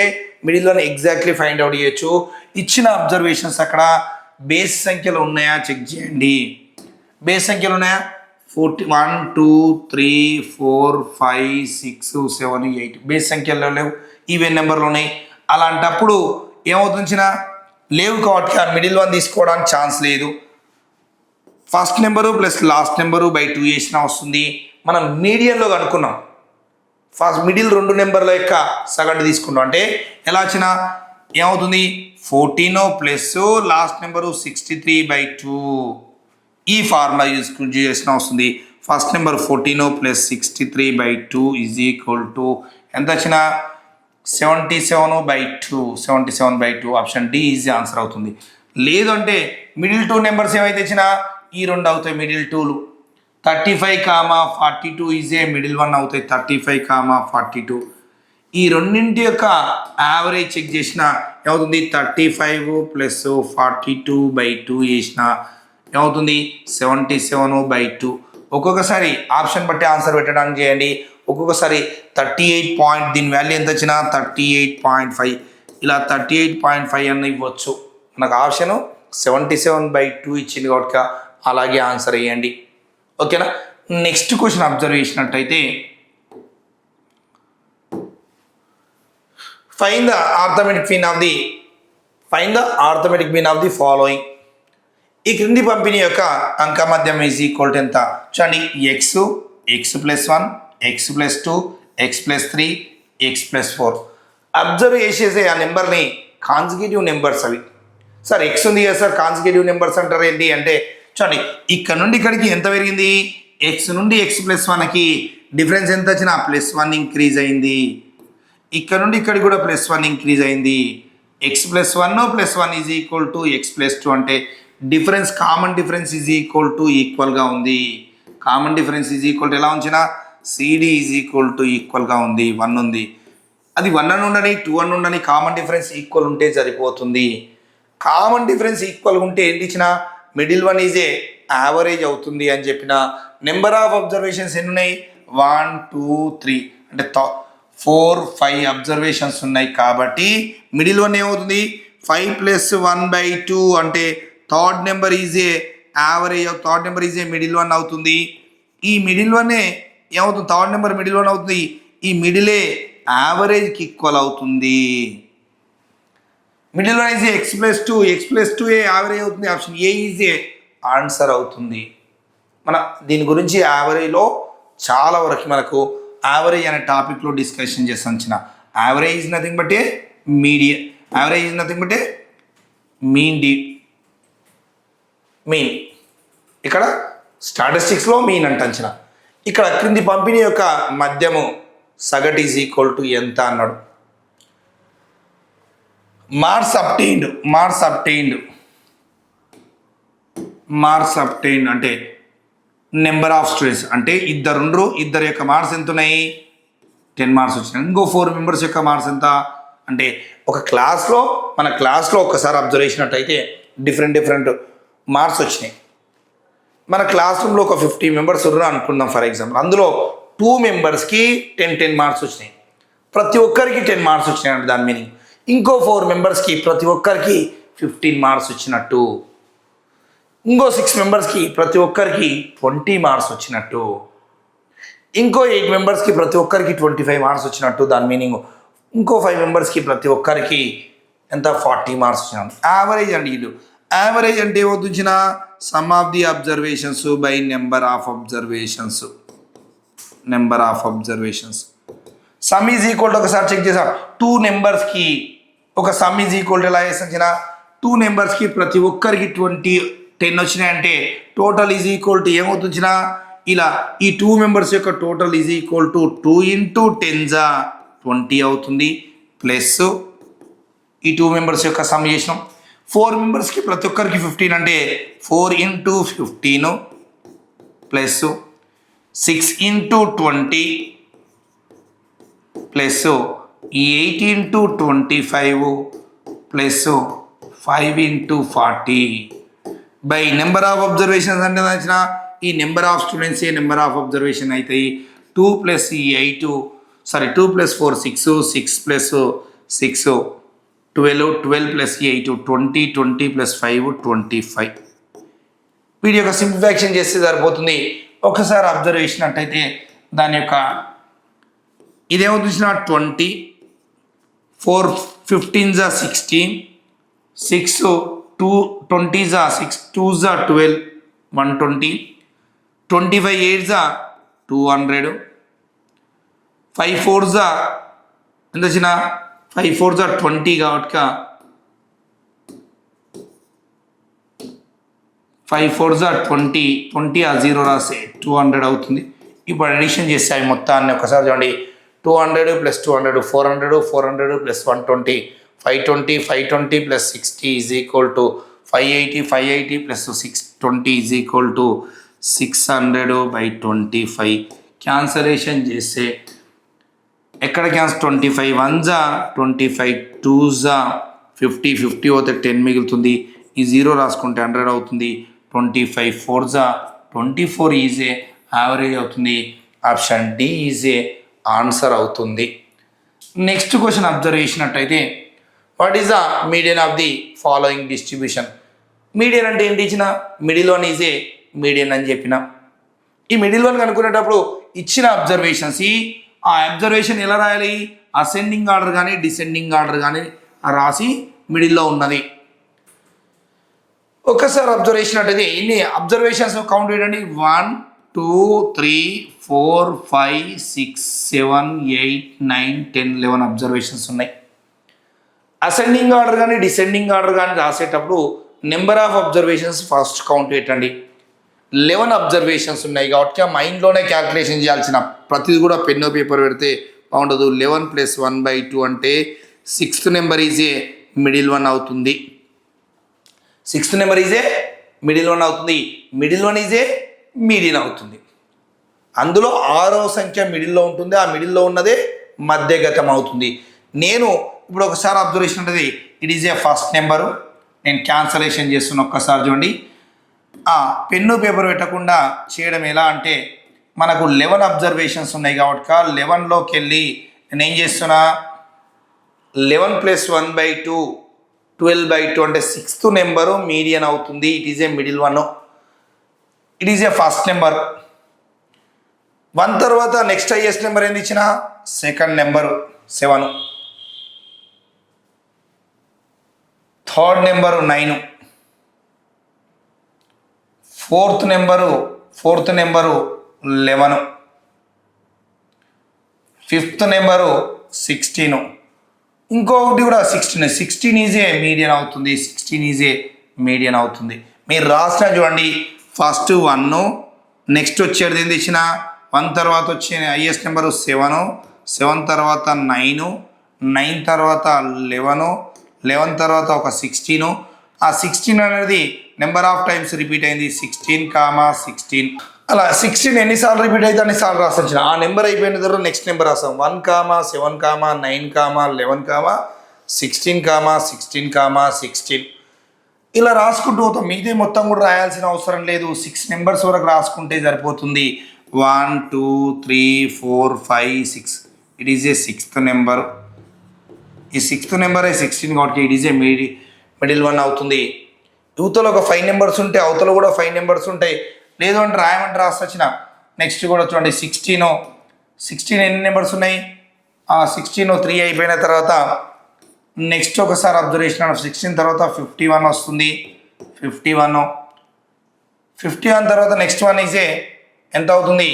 middle one exactly find out చేయొచ్చు. ఇచ్చిన అబ్జర్వేషన్స్ అక్కడ బేస్ సంఖ్యలో ఉన్నాయా చెక్ చేయండి. బేస్ సంఖ్యలు ఉన్నాయా 1 2 3 4 5 6 7 8 బేస్ సంఖ్యలో లేవు, ఈవెన్ నెంబర్లు ఉన్నాయి. అలాంటప్పుడు ఏమవుతుందినా లేవు కాబట్టి ఆ మిడిల్ వన్ తీసుకోవడానికి ఛాన్స్ లేదు. First number plus last number by 2 చేసినా వస్తుంది. మనం మీడియంలో కనుక్కున్నాం. ఫస్ట్ మిడిల్ 2 నెంబర్ల యొక్క సగటు తీసుకున్నాం అంటే ఎలా వచ్చినా ఏమవుతుంది 14 ప్లస్ లాస్ట్ నెంబరు 63/2. ఈ ఫార్ములా యూజ్ చేసిన వస్తుంది. First number 14 plus 63/2 is equal to ఎంత వచ్చినా 77/2. 77/2 ఆప్షన్ డి ఈజీ ఆన్సర్ అవుతుంది. లేదు అంటే మిడిల్ 2 నెంబర్స్ ఏవైతే ఇచ్చినా ఈ 2 అవుతాయి మిడిల్ 2లు. 35, 42 ఈజ్ ఏ మిడిల్ 1 అవుతాయి. 35, 42 ఈ రెండింటి యొక్క యావరేజ్ చెక్ చేసిన ఏమవుతుంది 35 ప్లస్ 42/2 చేసిన ఏమవుతుంది 77/2. ఒక్కొక్కసారి ఆప్షన్ బట్టి ఆన్సర్ పెట్టడానికి చేయండి. ఒక్కొక్కసారి 38 దీని వాల్యూ ఎంత వచ్చినా 38.5 ఇలా 38.5 అన్న ఇవ్వచ్చు. మనకు ఆప్షన్ 77/2 ఇచ్చింది కాబట్టి అలాగే ఆన్సర్ వేయండి. ఓకేనా. నెక్స్ట్ క్వశ్చన్ అబ్జర్వ్ చేసినట్టయితే find the arithmetic mean of the following. ఈ క్రింది పంపిణీ యొక్క అంక మధ్యం ఈజ్ ఈక్వల్ టు ఎంత చూడండి. x+1, x+2, x+3, x+4 observe చేసేసే ఆ నెంబర్ని కాన్సిక్యూటివ్ నెంబర్స్ అవి. సార్ ఎక్స్ ఉంది కదా సార్ కాన్సిక్యూటివ్ నెంబర్స్ అంటారు ఏంటి అంటే చూడండి ఇక్కడ నుండి ఇక్కడికి ఎంత పెరిగింది ఎక్స్ నుండి x+1కి డిఫరెన్స్ ఎంత వచ్చినా +1 ఇంక్రీజ్ అయింది. ఇక్కడ నుండి ఇక్కడికి కూడా +1 ఇంక్రీజ్ అయింది. x+1 is equal to x+2 అంటే difference common difference is equal to ఈక్వల్గా ఉంది. Common difference is equal to ఎలా ఉంచినా సిడి ఈజ్ ఈక్వల్ టు ఈక్వల్గా ఉంది. 1 ఉంది, అది 1 అని ఉండని 2 అని ఉండని కామన్ డిఫరెన్స్ ఈక్వల్ ఉంటే సరిపోతుంది. కామన్ డిఫరెన్స్ ఈక్వల్ ఉంటే ఏంటి ఇచ్చిన middle one is a average అవుతుంది అని చెప్పిన. నెంబర్ ఆఫ్ అబ్జర్వేషన్స్ ఎన్ని ఉన్నాయి 1 2 3 అంటే 4 5 అబ్జర్వేషన్స్ ఉన్నాయి కాబట్టి మిడిల్ వన్ ఏమవుతుంది 5 + 1/2 అంటే third number is a average third number is a middle one అవుతుంది. ఈ మిడిల్ వన్నే ఏమవుతుంది థర్డ్ నెంబర్ మిడిల్ వన్ అవుతుంది. ఈ మిడిలే యావరేజ్కి ఈక్వల్ అవుతుంది. Middle one is a x+2 x+2 a average అవుతుంది. Option A is a answer అవుతుంది. మన దీని గురించి యావరేజ్లో చాలా వరకు మనకు యావరేజ్ అనే టాపిక్లో డిస్కషన్ చేస్తాం. Average is nothing but A median. Average is nothing but a mean mean ఇక్కడ స్టాటిస్టిక్స్లో మీన్ అంటంచిన. ఇక్కడ క్రింది పంపిణీ యొక్క మధ్యము సగటు ఈజ్ ఈక్వల్ టు ఎంత అన్నాడు. మార్క్స్ అబ్టైన్డ్ అంటే నెంబర్ ఆఫ్ స్టూడెంట్స్ అంటే ఇద్దరు యొక్క మార్క్స్ ఎంత ఉన్నాయి 10 మార్క్స్ వచ్చినాయి. ఇంకో 4 మెంబర్స్ యొక్క మార్క్స్ ఎంత అంటే ఒక క్లాస్లో మన క్లాస్లో ఒక్కసారి అబ్జర్వ్ చేసినట్టయితే డిఫరెంట్ మార్క్స్ వచ్చినాయి. మన క్లాస్ రూమ్లో ఒక 50 మెంబర్స్ ఉన్నారు అనుకుందాం ఫర్ ఎగ్జాంపుల్. అందులో 2 మెంబర్స్కి 10 మార్క్స్ వచ్చినాయి. ప్రతి ఒక్కరికి 10 మార్క్స్ వచ్చినాయి అంటే దాని మీనింగ్ ఇంకో 4 మెంబర్స్కి ప్రతి ఒక్కరికి 15 మార్క్స్ వచ్చినట్టు. ఇంకో 6 మెంబర్స్కి ప్రతి ఒక్కరికి 20 మార్క్స్ వచ్చినట్టు. ఇంకో 8 మెంబర్స్కి ప్రతి ఒక్కరికి 25 మార్క్స్ వచ్చినట్టు దాని మీనింగ్. ఇంకో 5 మెంబర్స్కి ప్రతి ఒక్కరికి ఎంత 40 మార్క్స్ వచ్చినట్టు. యావరేజ్ అండి ఇది. యావరేజ్ అంటే ఏమవుతుంచిన sum of the observations by number of observations. Sum is equal to ఒకసారి చెక్ చేసాం 2 నెంబర్స్కి ఒక సమ్ ఈజ్ ఈక్వల్ టు ఎలా చేసిన 2 నెంబర్స్కి ప్రతి ఒక్కరికి 10 వచ్చినాయంటే టోటల్ ఈజ్ ఈక్వల్ టు ఏమవుతుంచిన ఇలా ఈ 2 మెంబర్స్ యొక్క టోటల్ ఈజ్ ఈక్వల్ టు 2 × 10 20 అవుతుంది. ప్లస్ ఈ 2 మెంబర్స్ యొక్క సమ్ చేసినాం. 4 మెంబర్స్కి ప్రతి ఒక్కరికి 15 అంటే 4 × 15 plus 6 × 20 plus 8 × 25 plus 5 × 40 by number of observations అంటే వచ్చిన ఈ number of students A number of observation అవుతాయి. 2 + 8 2 + 4 6 6 + 6 12 12 + 8 20 20 + 5 25. వీడి యొక్క సింప్లిఫికేషన్ చేస్తే సరిపోతుంది. ఒకసారి అబ్జర్వ్ చేసినట్టయితే దాని యొక్క ఇదేమవుతుంది 20 4 15 16 6 2 20 6 2 12 120 25 8 200 5 4 ఎంత వచ్చిన 5 4 20 కాబట్టి 5 4 20 20 0 రాస్తే 200 అవుతుంది. ఇప్పుడు అడిషన్ చేస్తే అవి మొత్తాన్ని ఒకసారి చూడండి 200 + 200 400 400 + 120 520 520 + 60 is equal to 580 580 + 620 is equal to 600/25. Cancellation చేస్తే ఎక్కడ క్యాన్సల్ 25 1 25 2 50 50 పోతే 10 మిగులుతుంది. ఈ 0 రాసుకుంటే 100 అవుతుంది. 25 4 24 ఈజ్ ఏ యావరేజ్ అవుతుంది. Option D is a answer అవుతుంది. నెక్స్ట్ క్వశ్చన్ అబ్జర్వ్ చేసినట్టయితే what is the median of the following distribution. Median అంటే ఏంటి ఇచ్చిన middle one is a median అని చెప్పిన. ఈ మిడిల్ వన్ కనుక్కునేటప్పుడు ఇచ్చిన అబ్జర్వేషన్స్ ఆ అబ్జర్వేషన్ ఎలా రాయాలి అసెండింగ్ ఆర్డర్ కానీ డిసెండింగ్ ఆర్డర్ కానీ రాసి మిడిల్లో ఉన్నది. ఒక్కసారి అబ్జర్వ్ చేసినట్టయితే ఇన్ని అబ్జర్వేషన్స్ కౌంట్ చేయండి 1 2 3 4 5 6 7 8 9 10 11 అబ్జర్వేషన్స్ ఉన్నాయి. అసెండింగ్ ఆర్డర్ కానీ డిసెండింగ్ ఆర్డర్ కానీ రాసేటప్పుడు number of observations first count పెట్టండి. 11 అబ్జర్వేషన్స్ ఉన్నాయి కాబట్టి ఆ మైండ్లోనే క్యాల్కులేషన్ చేయాల్సిన ప్రతిది కూడా పెన్ను పేపర్ పెడితే బాగుండదు. 11 + 1/2 అంటే 6th number is a middle one అవుతుంది. 6th number is a middle one అవుతుంది. Middle one is a median అవుతుంది. అందులో 6వ సంఖ్య మిడిల్లో ఉంటుంది. ఆ మిడిల్లో ఉన్నదే మధ్యగతం అవుతుంది. నేను ఇప్పుడు ఒకసారి అబ్జర్వేషన్ ఉంటుంది it is A first number. నేను క్యాన్సలేషన్ చేస్తున్న ఒక్కసారి చూడండి. పెన్ను పేపర్ పెట్టకుండా చేయడం ఎలా అంటే మనకు 11 అబ్జర్వేషన్స్ ఉన్నాయి కాబట్టి 11లోకి వెళ్ళి నేను ఏం చేస్తున్నా 11 + 1/2 12/2 అంటే 6th నెంబరు మీడియన్ అవుతుంది. It is a middle one, it is A first number. 1 తర్వాత నెక్స్ట్ హైయెస్ట్ నెంబర్ ఏంది ఇచ్చిన second number 7, third number 9, fourth number 11, fifth number 16, ఇంకొకటి కూడా 16 ఈజ్ ఏ మీడియన్ అవుతుంది. 16 ఈజ్ ఏ మీడియన్ అవుతుంది. మీరు రాసిన చూడండి, ఫస్ట్ 1, నెక్స్ట్ వచ్చేది ఏంది ఇచ్చిన 1 తర్వాత వచ్చే హైయెస్ట్ నెంబరు 7, 7 తర్వాత 9, 9 తర్వాత 11 తర్వాత ఒక 16. ఆ 16 అనేది నెంబర్ ఆఫ్ టైమ్స్ రిపీట్ అయింది. 16, అలా 16 ఎన్నిసార్లు రిపీట్ అయితే అన్నిసార్లు రాసిన ఆ నెంబర్ అయిపోయిన తర్వాత నెక్స్ట్ నెంబర్ రాస్తాం. 1, 7, 9, 11, 16, ఇలా రాసుకుంటూ పోతాం. మిగతా మొత్తం కూడా రాయాల్సిన అవసరం లేదు. 6 నెంబర్స్ వరకు రాసుకుంటే సరిపోతుంది. 1, 2, 3, 4, 5, 6. It is A 6th number. ఈ 6th నెంబర్ 16 కాబట్టి it is a middle one అవుతుంది. యువతలో ఒక 5 నెంబర్స్ ఉంటే అవతల కూడా 5 నెంబర్స్ ఉంటాయి. లేదు అంటే రాయమంటే రాసొచ్చిన. నెక్స్ట్ కూడా చూడండి 16 ఎన్ని నెంబర్స్ ఉన్నాయి? 16 3 అయిపోయిన తర్వాత నెక్స్ట్ ఒకసారి అబ్జర్వేషన్ 16 తర్వాత 51 వస్తుంది. 51 తర్వాత నెక్స్ట్ వన్ ఈజే ఎంత అవుతుంది?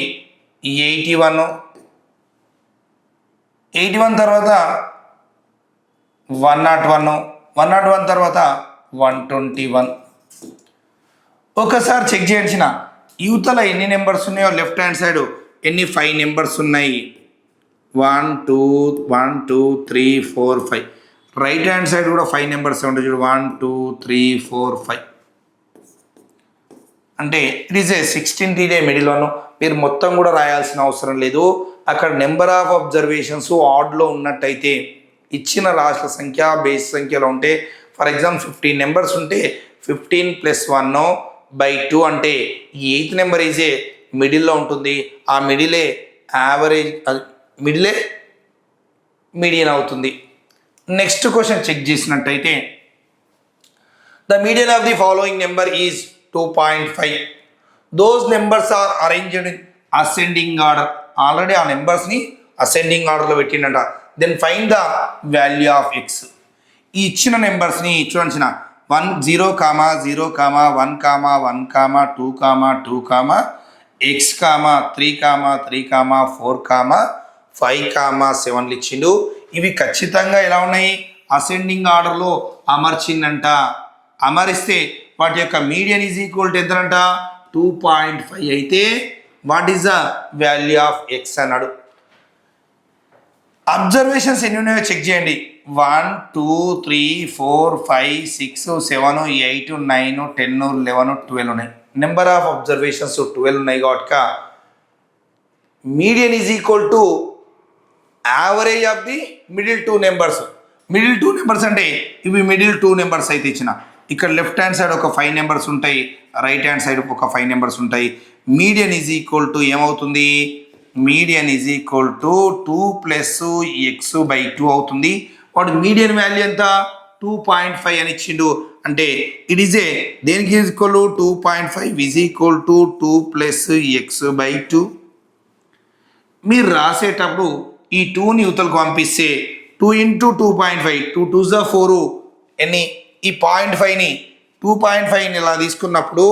81 తర్వాత 101 తర్వాత 121. ఒకసారి చెక్ చేయించిన యువతల ఎన్ని నెంబర్స్ ఉన్నాయో లెఫ్ట్ హ్యాండ్ సైడ్ ఎన్ని 5 నెంబర్స్ ఉన్నాయి. 1 2 3 4 5. రైట్ హ్యాండ్ సైడ్ కూడా 5 నెంబర్స్ ఉంటాయి చూడు. 1 2 3 4 5 అంటే ఇట్ ఈజ్ ఏ 16th ఇదే మిడిల్ వన్. మీరు మొత్తం కూడా రాయాల్సిన అవసరం లేదు. అక్కడ నెంబర్ ఆఫ్ అబ్జర్వేషన్స్ ఆడ్లో ఉన్నట్టయితే ఇచ్చిన రాశుల సంఖ్య బేస్ సంఖ్యలో ఉంటే ఫర్ ఎగ్జాంపుల్ 15 నెంబర్స్ ఉంటే 15 + 1/2 అంటే ఈ 8th నెంబర్ ఈజే మిడిల్లో ఉంటుంది. ఆ మిడిలే యావరేజ్, మిడిలే మీడియన్ అవుతుంది. నెక్స్ట్ క్వశ్చన్ చెక్ చేసినట్టయితే the median of the following number is 2.5. Those numbers are arranged in ascending order. Already ఆ నెంబర్స్ని అసెండింగ్ ఆర్డర్లో పెట్టిండట. Then find the value of X. ఈ ఇచ్చిన నెంబర్స్ని చూడండి 1 0 0 1 1 2 2 x 3 3 4 5 7 ఇచ్చిండు. ఇవి ఖచ్చితంగా ఎలా ఉన్నాయి? అసెండింగ్ ఆర్డర్లో అమర్చిందంట. అమరిస్తే వాటి యొక్క మీడియన్ ఈజ్ ఈక్వల్ టు ఎంతనంట? 2.5 అయితే what is the value of X అన్నాడు. అబ్జర్వేషన్స్ ఎన్ని ఉన్నాయో చెక్ చేయండి. 1 2 3 4 5 6 7 8 9 10 11 12 ఉన్నాయి. నెంబర్ ఆఫ్ అబ్జర్వేషన్స్ 12 ఉన్నాయి కాబట్టి median is equal to average of the middle 2 numbers. Middle 2 numbers అంటే ఇవి మిడిల్ 2 నెంబర్స్ అయితే ఇచ్చిన. ఇక్కడ లెఫ్ట్ హ్యాండ్ సైడ్ ఒక 5 నెంబర్స్ ఉంటాయి, రైట్ హ్యాండ్ సైడ్ ఒక 5 నెంబర్స్ ఉంటాయి. మీడియన్ ఈజ్ ఈక్వల్ టు ఏమవుతుంది? Median is equal to 2 + x/2 అవుతుంది. వాడు మీడియన్ వాల్యూ ఎంత? 2.5 అని ఇచ్చిండు. అంటే ఇట్ ఈజ్ ఏ దేనికి equal 2.5 is equal to 2 + x/2. మీరు రాసేటప్పుడు ఈ 2ని యువతలకు పంపిస్తే 2 × 2.5 2 2s 4 ఎన్ని? ఈ 0.5ని 2.5ని ఇలా తీసుకున్నప్పుడు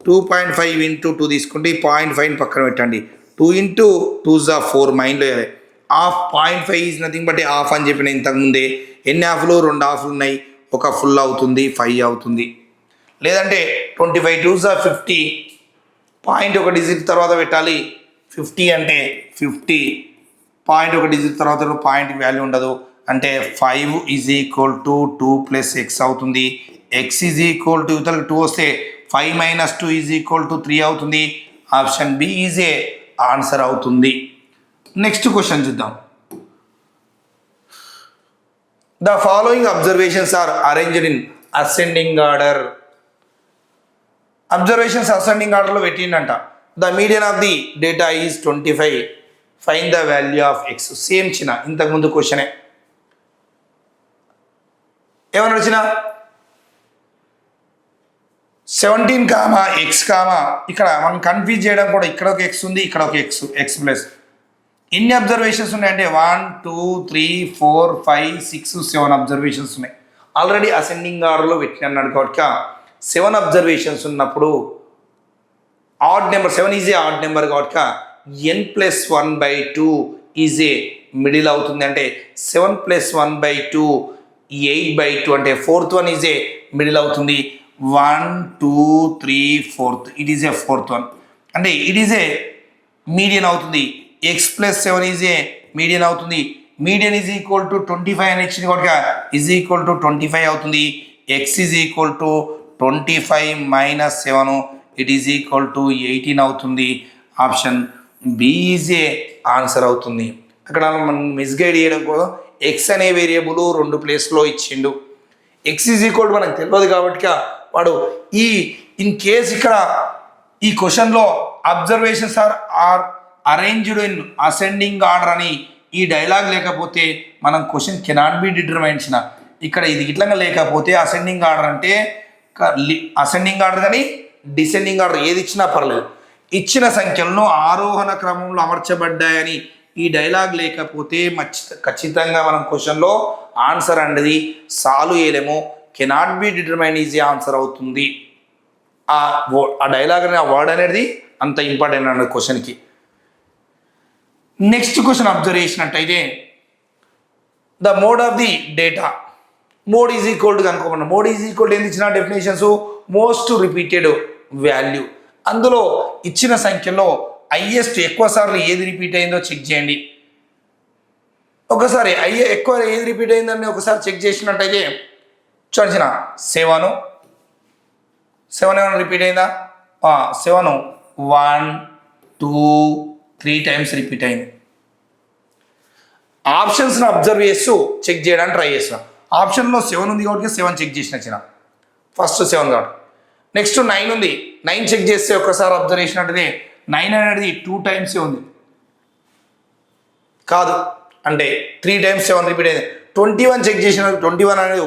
2.5 × 2 తీసుకుంటే ఈ 0.5ని పక్కన పెట్టండి. 2 × 2s 4 మైండ్లో వేయాలి. Half 0.5 is nothing but half అని చెప్పిన ఇంతకుముందే. ఎన్ని హాఫ్లు? 2 హాఫ్లు ఉన్నాయి. ఒక ఫుల్ అవుతుంది, 5 అవుతుంది. లేదంటే 25 2s 50 పాయింట్ ఒక డిజిట్ తర్వాత పెట్టాలి. 50 అంటే 50 పాయింట్ ఒక డిజిట్ తర్వాత పాయింట్ వాల్యూ ఉండదు. అంటే 5 ఈజ్ ఈక్వల్ టు 2 + x అవుతుంది. ఎక్స్ ఈజ్ ఈక్వల్ టు ఇతరులకు 2 వస్తే 5 - 2 ఈజ్ ఈక్వల్ టు 3 అవుతుంది. Option B is a answer అవుతుంది. నెక్స్ట్ క్వశ్చన్ చూద్దాం. The following observations are arranged in ascending order. Observations ascending ఆర్డర్లో పెట్టిండంట. The median of the data is 25. Find the value of X. Same చిన్న ఇంతకుముందు క్వశ్చనే ఏమన్నా వచ్చిన 17 కామా ఎక్స్ కామా ఇక్కడ మనం కన్ఫ్యూజ్ చేయడం కూడా ఇక్కడ ఒక ఎక్స్ ఉంది, ఇక్కడ ఒక ఎక్స్ ప్లస్ ఎన్ని అబ్జర్వేషన్స్ ఉన్నాయంటే 1 2 3 4 5 6 7 అబ్జర్వేషన్స్ ఉన్నాయి. ఆల్రెడీ అసెండింగ్ ఆర్డర్లో పెట్టినాడు కాబట్టి 7 అబ్జర్వేషన్స్ ఉన్నప్పుడు odd number 7 is A odd number కాబట్టి n+1/2 ఈజ్ ఏ మిడిల్ అవుతుంది. అంటే 7+1/2 8/2 అంటే 4th one is a middle అవుతుంది. 1 2 3 4th it is A 4th one అంటే ఇట్ ఈజ్ ఏ మీడియన్ అవుతుంది. x+7 ఈజ్ ఏ మీడియన్ అవుతుంది. మీడియన్ ఈజ్ ఈక్వల్ టు 25 అని ఇచ్చింది కాబట్టి ఈజ్ ఈక్వల్ టు 25 అవుతుంది. x is equal to 25 - 7 it is equal to 18 అవుతుంది. Option B is a answer అవుతుంది. అక్కడ మనం మిస్గైడ్ చేయడం కోసం ఎక్స్ అనే వేరియబుల్ 2 ప్లేస్లో ఇచ్చిండు. ఎక్స్ ఈజ్ ఈక్వల్ మనకు తెలియదు కాబట్టి వాడు ఇన్ కేస్ ఇక్కడ ఈ క్వశ్చన్లో observations are arranged in ascending order అని ఈ డైలాగ్ లేకపోతే మనం క్వశ్చన్ కెనాట్ బి డిటర్మైన్షన్. ఇక్కడ ఇది ఇట్లా లేకపోతే అసెండింగ్ ఆర్డర్ అంటే అసెండింగ్ ఆర్డర్ కానీ డిసెండింగ్ ఆర్డర్ ఏది ఇచ్చినా పర్లేదు, ఇచ్చిన సంఖ్యలను ఆరోహణ క్రమంలో అమర్చబడ్డాయని ఈ డైలాగ్ లేకపోతే ఖచ్చితంగా మనం క్వశ్చన్లో ఆన్సర్ అనేది సాల్వ్ చేయలేము. Cannot be determine easy answer అవుతుంది. ఆ డైలాగ్ అనే ఆ వర్డ్ అనేది అంత ఇంపార్టెంట్ అన్నది క్వశ్చన్కి. నెక్స్ట్ క్వశ్చన్ అబ్జర్వ్ చేసినట్టయితే the mode of the data mode is equal to కనుకోమన్నా. మోడ్ ఈజ్ ఈక్వల్ టు ఏంది ఇచ్చిన డెఫినేషన్స్ మోస్ట్ రిపీటెడ్ వాల్యూ. అందులో ఇచ్చిన సంఖ్యలో హైయెస్ట్ ఎక్కువ సార్లు ఏది రిపీట్ అయిందో చెక్ చేయండి. ఒకసారి ఎక్కువ ఏది రిపీట్ అయిందని ఒకసారి చెక్ చేసినట్టయితే చూసిన 7 ఏమైనా రిపీట్ అయిందా? 7 1 2 3 టైమ్స్ రిపీట్ అయింది. ఆప్షన్స్ని అబ్జర్వ్ చేస్తూ చెక్ చేయడానికి ట్రై చేసిన. ఆప్షన్లో 7 ఉంది కాబట్టి 7 చెక్ చేసిన చిన్న ఫస్ట్ 7 కాబట్టి. నెక్స్ట్ 9 ఉంది, 9 చెక్ చేస్తే ఒకసారి అబ్జర్వ్ చేసినట్టుదే 9 అనేది 2 టైమ్స్ ఉంది కాదు, అంటే 3 టైమ్స్ 7 రిపీట్ అయింది. 21 చెక్ చేసిన 21 అనేది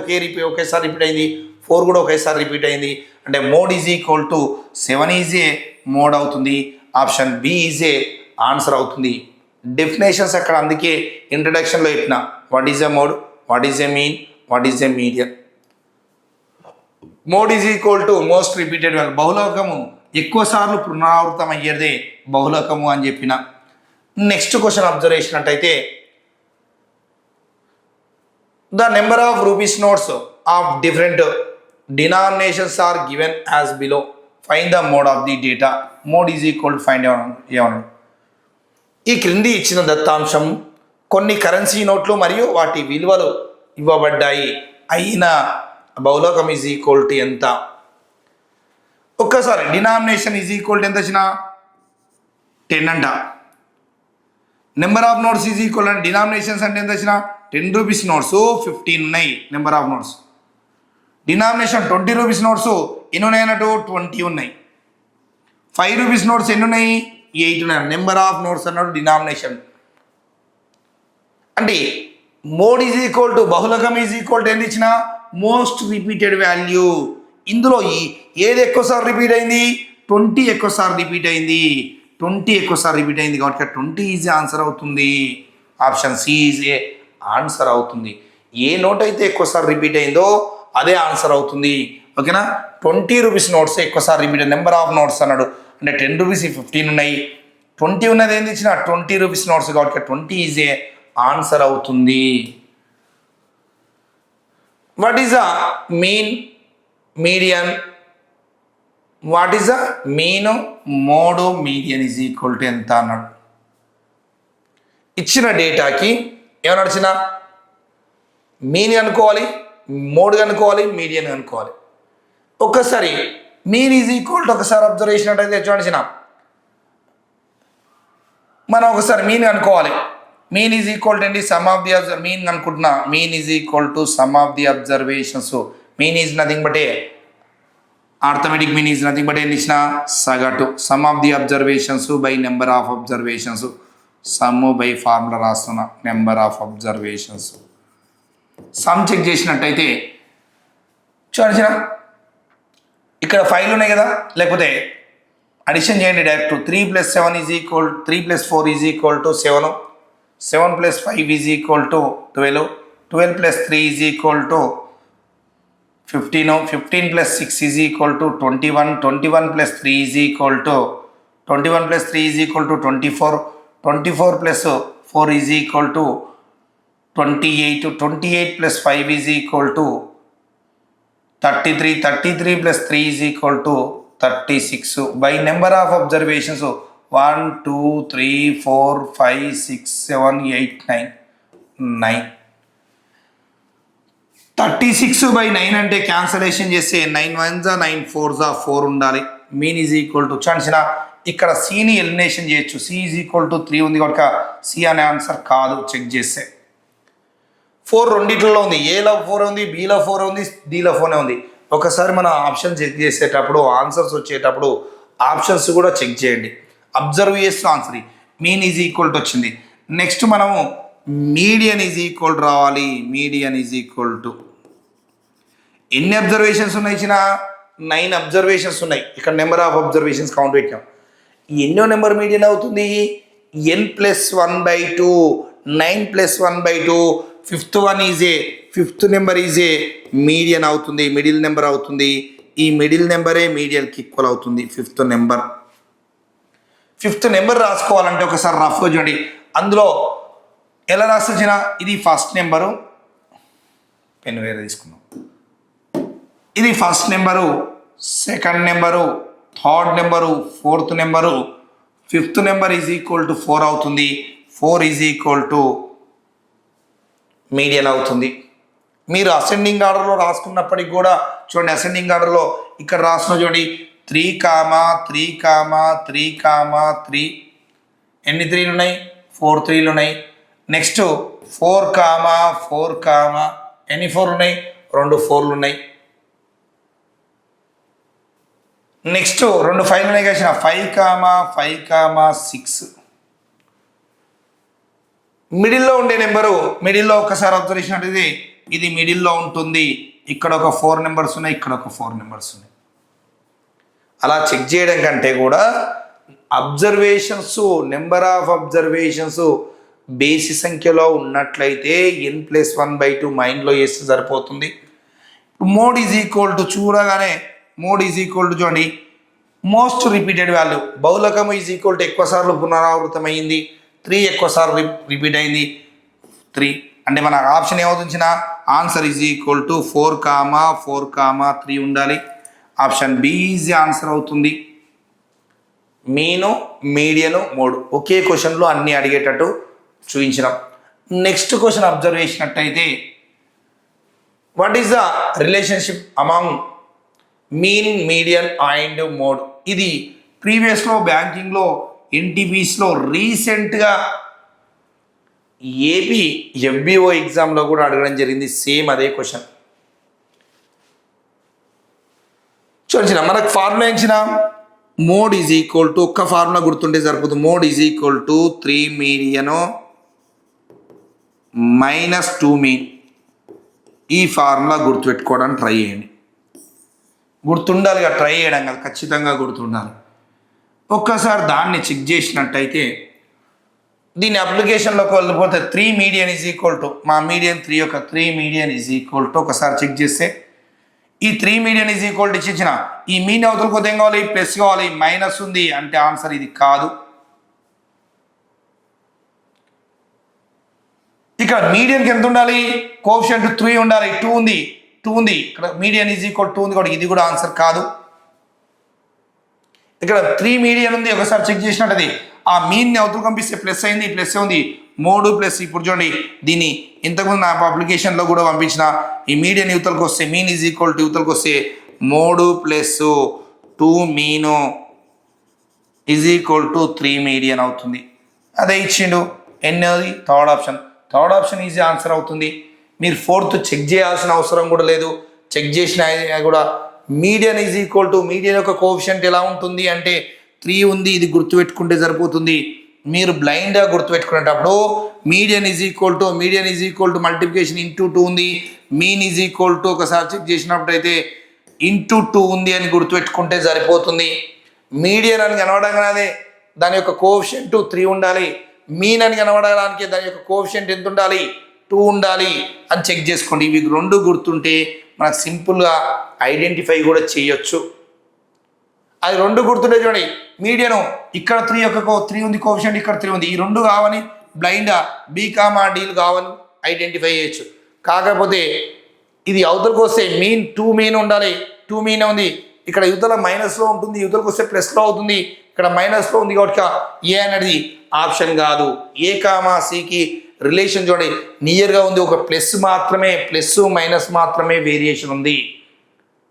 ఒకేసారి రిపీట్ అయింది. 4 కూడా ఒకేసారి రిపీట్ అయింది. అంటే mode is equal to 7 is a mode అవుతుంది. Option B is a answer అవుతుంది. డెఫినేషన్స్ అక్కడ అందుకే ఇంట్రడక్షన్లో చెప్పిన what is a mode, what is a mean, what is a median. Mode is equal to most repeated value. బహుళకము ఎక్కువ సార్లు పునరావృతం అయ్యేదే బహుళకము అని చెప్పిన. నెక్స్ట్ క్వశ్చన్ అబ్జర్వ్ చేసినట్టయితే the number of rupees notes of different denominations are given as below, find the mode of the data. Mode is equal to find ఏమన్నాడు. ఈ క్రింది ఇచ్చిన దత్తాంశం కొన్ని కరెన్సీ నోట్లు మరియు వాటి విలువలు ఇవ్వబడ్డాయి అయిన బహుళకం ఈజ్ ఈక్వల్ టు ఎంత? ఒక్కసారి డినామినేషన్ ఈజ్ ఈక్వల్ టు ఎంత వచ్చిన 10 అంట. Number of notes is equal అంటే డినామినేషన్స్ అంటే ఎంత వచ్చిన 10 రూపీస్ నోట్స్ 15 ఉన్నాయి number of notes. Denomination 20 rupees notes ఎన్ని ఉన్నాయి అన్నట్టు 20 ఉన్నాయి. 5 రూపీస్ నోట్స్ ఎన్ని ఉన్నాయి 8 ఉన్నాయి. నెంబర్ ఆఫ్ నోట్స్ అన్నాడు డినామినేషన్. అంటే మోడ్ ఈజ్ ఈక్వల్ టు బహుళకం ఈజ్ ఈక్వల్ టు ఎంత ఇచ్చిన మోస్ట్ రిపీటెడ్ వాల్యూ. ఇందులో ఏది ఎక్కువసారి రిపీట్ అయింది 20 ఎక్కువసారి రిపీట్ అయింది. 20 ఎక్కువసారి రిపీట్ అయింది కాబట్టి 20 ఈజ్ ఆన్సర్ అవుతుంది. Option C is a answer అవుతుంది. ఏ నోట్ అయితే ఎక్కువసారి రిపీట్ అయిందో అదే ఆన్సర్ అవుతుంది. ఓకేనా. 20 రూపీస్ నోట్స్ ఎక్కువసారి రిపీట్ అయింది. నెంబర్ ఆఫ్ నోట్స్ అన్నాడు అంటే 10 రూపీస్ 15 ఉన్నాయి. 20 ఉన్నది ఏంది ఇచ్చిన 20 రూపీస్ నోట్స్ కాబట్టి 20 ఈజ్ ఏ ఆన్సర్ అవుతుంది. What is the mean, median, what is the mean, mode, median is equal to ఎంత అన్నాడు. ఇచ్చిన డేటాకి ఏమన్నా నడిచిన మీన్ అనుకోవాలి, మోడ్ అనుకోవాలి, మీడియన్ అనుకోవాలి. ఒక్కసారి మీన్ ఈజ్ ఈక్వల్ టు ఒకసారి అబ్జర్వ్ చేసినట్టయితే చూడండి మనం ఒకసారి మీన్ అనుకోవాలి. మీన్ ఈజ్ ఈక్వల్ టు అండి సమ్ ఆఫ్ ది మీన్ అనుకుంటున్నా. Mean is equal to sum of the observations. Mean is nothing but a arithmetic mean is nothing but ఏం ఇచ్చిన సగటు. Sum of the observations by number of observations. Sum by formula రాస్తున్నా number of observations. Sum check చేసినట్టయితే చూడండి ఇక్కడ 5 ఉన్నాయి కదా, లేకపోతే అడిషన్ చేయండి direct. 3 + 7 = 3 + 4 = 7, 7 + 5 = 12, 12 + 3 = 15, 15 + 6 = 21, 21 + 3 = 21 + 3 = 24, 24 + 4 = 28, 28 + 5 = 33, 33 + 3 = 36. By number of observations 1, 2, 3, 4, 5, 6, 7, 8, 9, 9. 36/9 అంటే క్యాన్సలేషన్ చేస్తే 9 1s 9 4s 4 ఉండాలి. మీన్ ఈజ్ ఈక్వల్ టు చాన్సిన ఇక్కడ సిని ఎలిమినేషన్ చేయొచ్చు. సి ఈజ్ ఈక్వల్ టు 3 ఉంది కనుక సి అనే ఆన్సర్ కాదు. చెక్ చేస్తే 4 రెండిట్లో ఉంది. ఏలో 4 ఉంది, బిలో 4 ఉంది, డిలో 4 ఉంది. ఒకసారి మన ఆప్షన్ చెక్ చేసేటప్పుడు ఆన్సర్స్ వచ్చేటప్పుడు ఆప్షన్స్ కూడా చెక్ చేయండి. అబ్జర్వ్ చేస్తూ answer mean is equal to వచ్చింది. నెక్స్ట్ మనము మీడియన్ ఈజ్ ఈక్వల్ టు రావాలి. మీడియన్ ఈజ్ ఈక్వల్ టు ఎన్ని అబ్జర్వేషన్స్ ఉన్నాయి ఇచ్చిన 9 అబ్జర్వేషన్స్ ఉన్నాయి. ఇక్కడ నెంబర్ ఆఫ్ అబ్జర్వేషన్స్ కౌంట్ పెట్టాం. ఎన్నో నెంబర్ మీడియన్ అవుతుంది? n + 1/2, 9 + 1/2, fifth number is a median అవుతుంది, మిడిల్ నెంబర్ అవుతుంది. ఈ మిడిల్ నెంబరే మీడియన్కి ఈక్వల్ అవుతుంది. ఫిఫ్త్ నెంబర్ రాసుకోవాలంటే ఒకసారి రఫ్గా చూడండి. అందులో ఎలా రాసిన ఇది ఫస్ట్ నెంబరు, పెన్ వేరే తీసుకున్నాం. ఇది first number, second number, third number, fourth number, fifth number is equal to 4 అవుతుంది. 4 ఈజ్ ఈక్వల్ టు మీడియన్ అవుతుంది. మీరు అసెండింగ్ ఆర్డర్లో రాసుకున్నప్పటికి కూడా చూడండి, అసెండింగ్ ఆర్డర్లో ఇక్కడ రాసిన చూడండి 3, 3, 3, 3. ఎన్ని 3లు ఉన్నాయి? 4 3లు ఉన్నాయి. నెక్స్ట్ 4, 4, ఎన్ని 4 ఉన్నాయి? 2 4లు ఉన్నాయి. నెక్స్ట్ 2 5లు ఉన్నాయి కదా, 5, 5, 6. మిడిల్లో ఉండే నెంబరు, మిడిల్లో ఒకసారి అబ్జర్వ్ చేసినట్టు ఇది మిడిల్లో ఉంటుంది. ఇక్కడ ఒక 4 నెంబర్స్ ఉన్నాయి, ఇక్కడ ఒక 4 నెంబర్స్ ఉన్నాయి. అలా చెక్ చేయడం కంటే కూడా అబ్జర్వేషన్స్, నెంబర్ ఆఫ్ అబ్జర్వేషన్స్ బేసి సంఖ్యలో ఉన్నట్లయితే n + 1/2 మైండ్లో వేస్తే సరిపోతుంది. మోడ్ ఈజ్ ఈక్వల్ టు చూడగానే మోడ్ ఈజ్ ఈక్వల్ టు చూడండి మోస్ట్ రిపీటెడ్ వాల్యూ. బహుళకము ఈజ్ ఈక్వల్ టు ఎక్కువ సార్లు పునరావృతమైంది. 3 ఎక్కువ సార్లు రిపీట్ అయింది. 3 అంటే మన ఆప్షన్ ఏమవుతుంచిన ఆన్సర్ ఈజ్ ఈక్వల్ టు 4, 4, 3 ఉండాలి. ఆప్షన్ బి ఈజ్ ఆన్సర్ అవుతుంది. మీను, మీడియను, మోడ్ ఒకే క్వశ్చన్లో అన్నీ అడిగేటట్టు చూపించినాం. నెక్స్ట్ క్వశ్చన్ అబ్జర్వ్ చేసినట్టయితే what is the relationship among mean, median and mode? ఇది ప్రీవియస్లో బ్యాంకింగ్లో, ఎన్టీపీస్లో రీసెంట్గా ఏపీ ఎఫ్బిఓ ఎగ్జామ్లో కూడా అడగడం జరిగింది. సేమ్ అదే క్వశ్చన్. చూడండి మనకు ఫార్ములా ఇచ్చిన మోడ్ ఈజ్ ఈక్వల్ టు, ఒక్క ఫార్ములా గుర్తుంటే సరిపోతుంది. Mode is equal to 3 median - 2 mean. ఈ ఫార్ములా గుర్తుపెట్టుకోవడానికి ట్రై చేయండి. గుర్తుండాలి, ట్రై చేయడం కాదు, ఖచ్చితంగా గుర్తుండాలి. ఒక్కసారి దాన్ని చెక్ చేసినట్టయితే దీని అప్లికేషన్లోకి వెళ్ళిపోతే 3 మీడియన్ ఈజ్ ఈక్వల్ టు మా మీడియన్ 3 యొక్క 3 మీడియన్ ఈజ్ ఈక్వల్ టు ఒకసారి చెక్ చేస్తే ఈ 3 మీడియన్ ఈజ్ ఈక్వల్ టు ఇచ్చిన ఈ మీన్ అవతల కొద్ది ఏం కావాలి? ప్లస్ కావాలి. మైనస్ ఉంది అంటే ఆన్సర్ ఇది కాదు. ఇక్కడ మీడియన్కి ఎంత ఉండాలి? కోఎఫిషియంట్ 3 ఉండాలి. 2 ఉంది. ఇక్కడ మీడియన్ ఈజ్ ఈక్వల్ 2 ఉంది కాబట్టి ఇది కూడా ఆన్సర్ కాదు. ఇక్కడ 3 మీడియన్ ఉంది. ఒకసారి చెక్ చేసినట్టు ఆ మీన్ని అవతల పంపిస్తే ప్లస్ అయింది, ప్లస్ ఉంది. 3 ప్లస్ ఇప్పుడు చూడండి దీన్ని ఇంతకుముందు నా అప్లికేషన్లో కూడా పంపించిన ఈ మీడియన్ యువతలకు వస్తే మీన్ ఈజ్ ఈక్వల్ టు యువతలకు వస్తే 3 + 2 మీను ఈజ్ ఈక్వల్ టు 3 మీడియన్ అవుతుంది. అదే ఇచ్చిండు. ఎన్నోది? థర్డ్ ఆప్షన్ ఈజీ ఆన్సర్ అవుతుంది. మీరు 4th చెక్ చేయాల్సిన అవసరం కూడా లేదు. చెక్ చేసిన కూడా median is equal to median యొక్క కోఎఫిషియంట్ ఎలా ఉంటుంది అంటే 3 ఉంది. ఇది గుర్తుపెట్టుకుంటే సరిపోతుంది. మీరు బ్లైండ్గా గుర్తుపెట్టుకునేటప్పుడు median is equal to multiplication into 2 ఉంది, మీన్ ఈజ్ ఈక్వల్ టు ఒకసారి చెక్ చేసినప్పుడు అయితే ఇంటూ 2 ఉంది అని గుర్తుపెట్టుకుంటే సరిపోతుంది. మీడియన్ అని కనబడగానే దాని యొక్క కోఎఫిషియంట్ 3 ఉండాలి, మీన్ అని కనబడడానికి దాని యొక్క కోఎఫిషియంట్ ఎంత ఉండాలి 2 ఉండాలి అని చెక్ చేసుకోండి. ఇవి రెండు గుర్తుంటే మనకు సింపుల్గా ఐడెంటిఫై కూడా చేయొచ్చు. అది రెండు గుర్తుంటే చూడండి, మీడియను ఇక్కడ 3 ఉంది కోఎఫిషియంట్, ఇక్కడ 3 ఉంది, ఈ రెండు కావని బ్లైండ్గా బి కామా డీలు కావని ఐడెంటిఫై చేయొచ్చు. కాకపోతే ఇది అవతలకు వస్తే మీన్ 2 మీన్ ఉండాలి, 2 మీన్ ఉంది, ఇక్కడ యువతల మైనస్లో ఉంటుంది, యువతలకు వస్తే ప్లస్లో అవుతుంది, ఇక్కడ మైనస్లో ఉంది కాబట్టి ఏ అనేది ఆప్షన్ కాదు. ఏ కామా సికి రిలేషన్ చూడండి నియర్గా ఉంది, ఒక ప్లస్ మాత్రమే, ప్లస్ మైనస్ మాత్రమే వేరియేషన్ ఉంది.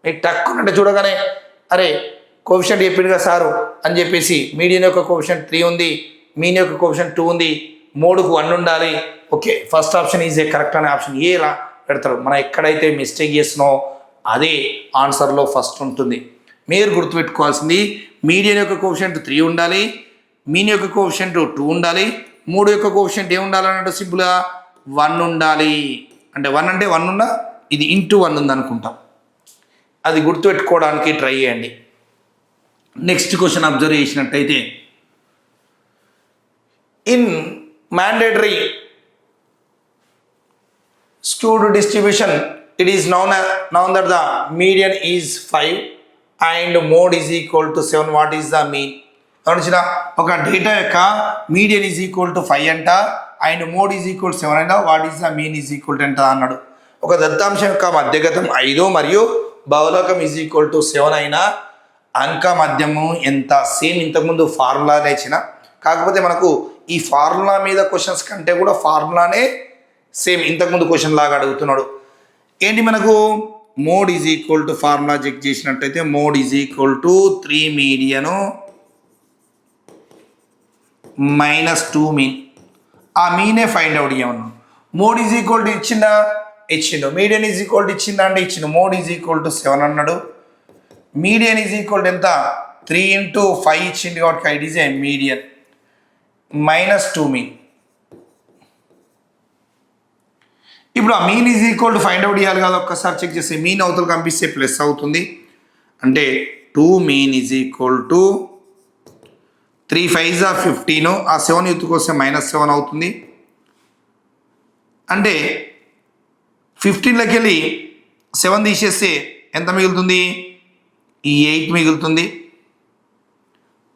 మీకు టక్కునంటే చూడగానే అరే కోఎఫిషియంట్ చెప్పిండుగా సారు అని చెప్పేసి మీడియన్ యొక్క కోఎఫిషియంట్ 3 ఉంది, మీన్ యొక్క కోఎఫిషియంట్ 2 ఉంది, 3కు 1 ఉండాలి, okay first option is a correct అనే ఆప్షన్ ఏలా పెడతారు. మనం ఎక్కడైతే మిస్టేక్ చేస్తున్నామో అదే ఆన్సర్లో ఫస్ట్ ఉంటుంది. మీరు గుర్తుపెట్టుకోవాల్సింది మీడియన్ యొక్క కోఎఫిషియంట్ 3 ఉండాలి, మీన్ యొక్క కోఎఫిషియంట్ 2 ఉండాలి, 3 యొక్క కోఎఫిషియంట్ ఏం ఉండాలన్నట్టు సింపుల్గా 1 ఉండాలి. అంటే 1 అంటే 1 ఉన్నా ఇది ఇంటూ 1 ఉంది అనుకుంటాం. అది గుర్తుపెట్టుకోవడానికి ట్రై చేయండి. నెక్స్ట్ క్వశ్చన్ అబ్జర్వ్ చేసినట్టయితే in mandatory skewed distribution it is known that the median is 5 and mode is equal to 7. what is the mean? గమనించిన ఒక డేటా యొక్క మీడియన్ ఈజ్ ఈక్వల్ టు 5 అంట and mode is equal to 7 అంట, what is the mean is equal to ఎంత అన్నాడు. ఒక దత్తాంశం యొక్క మధ్యగతం 5 మరియు బహుళకం ఈజ్ ఈక్వల్ టు 7 అయినా అంక మధ్యము ఎంత సేమ్ ఇంతకుముందు ఫార్ములా నేర్చిన, కాకపోతే మనకు ఈ ఫార్ములా మీద క్వశ్చన్స్ కంటే కూడా ఫార్ములానే సేమ్ ఇంతకుముందు క్వశ్చన్ లాగా అడుగుతున్నాడు. ఏంటి మనకు mode is equal to formula check చేసినట్టయితే mode is equal to 3 median -2 mean, ఆ మీనే ఫైండ్ అవుట్ చేయమన్నాడు. మోడ్ ఈజ్ ఈక్వల్ టు ఇచ్చిందా, ఇచ్చిండు. మీడియన్ ఈజ్ ఈక్వల్ టు ఇచ్చిందా అంటే ఇచ్చిండు. మోడ్ ఈజ్ ఈక్వల్ టు 7 అన్నాడు. మీడియన్ ఈజ్ ఈక్వల్ టు ఎంత 3 × 5 ఇచ్చింది కాబట్టి it is a median -2 mean. ఇప్పుడు ఆ mean is equal to find out చేయాలి కదా, ఒక్కసారి చెక్ చేస్తే మీన్ అవతలు పంపిస్తే ప్లస్ అవుతుంది, అంటే 2 మీన్ ఈజ్ ఈక్వల్ టు 3 5 15, ఆ 7 యూత్కి వస్తే -7 అవుతుంది. అంటే 15లోకి వెళ్ళి 7 తీసేస్తే ఎంత మిగులుతుంది, ఈ 8 మిగులుతుంది.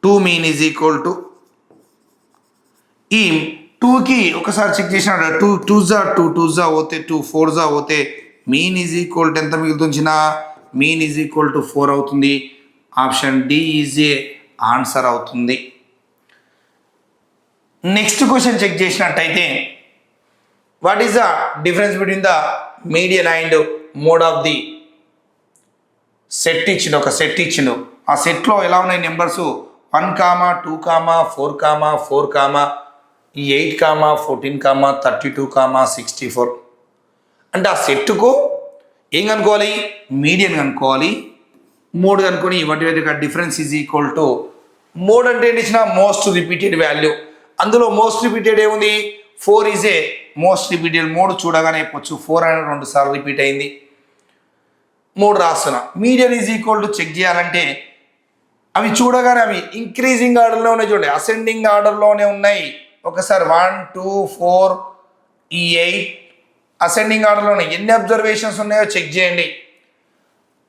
2 మీన్ ఈజ్ ఈక్వల్ టు ఈ 2కి ఒకసారి చెక్ చేసినాడు, 2 2 పోతే 2 4 పోతే మీన్ ఈజ్ ఈక్వల్ టు ఎంత మిగులుతుంది, మీన్ ఈజ్ ఈక్వల్ టు 4 అవుతుంది. Option D is a answer అవుతుంది. నెక్స్ట్ క్వశ్చన్ చెక్ చేసినట్టయితే what is the difference between the median and mode of the set ఇచ్చిండు, ఒక సెట్ ఇచ్చిండు. ఆ సెట్లో ఎలా ఉన్నాయి నెంబర్స్ 1, 2, 4, 4, 8, 14, 32, 64. అంటే ఆ సెట్కు ఏం కనుక్కోవాలి, మీడియన్ కనుక్కోవాలి. మోడ్ కనుక్కొని వాటి యొక్క difference is equal to mode అంటే ఏంటి ఇచ్చిన మోస్ట్ రిపీటెడ్ వాల్యూ. అందులో మోస్ట్ రిపీటెడ్ ఏముంది 4 is a most repeated. Mode చూడగానే చెప్పొచ్చు 4 అనేది 2 సార్లు రిపీట్ అయింది. మోడ్ రాస్తున్నా. Median is equal to check చేయాలంటే అవి చూడగానే అవి ఇంక్రీజింగ్ ఆర్డర్లో ఉన్నాయి, చూడండి అసెండింగ్ ఆర్డర్లోనే ఉన్నాయి. ఒకసారి 1 2 4 ఈ 8 అసెండింగ్ ఆర్డర్లోనే ఎన్ని అబ్జర్వేషన్స్ ఉన్నాయో చెక్ చేయండి.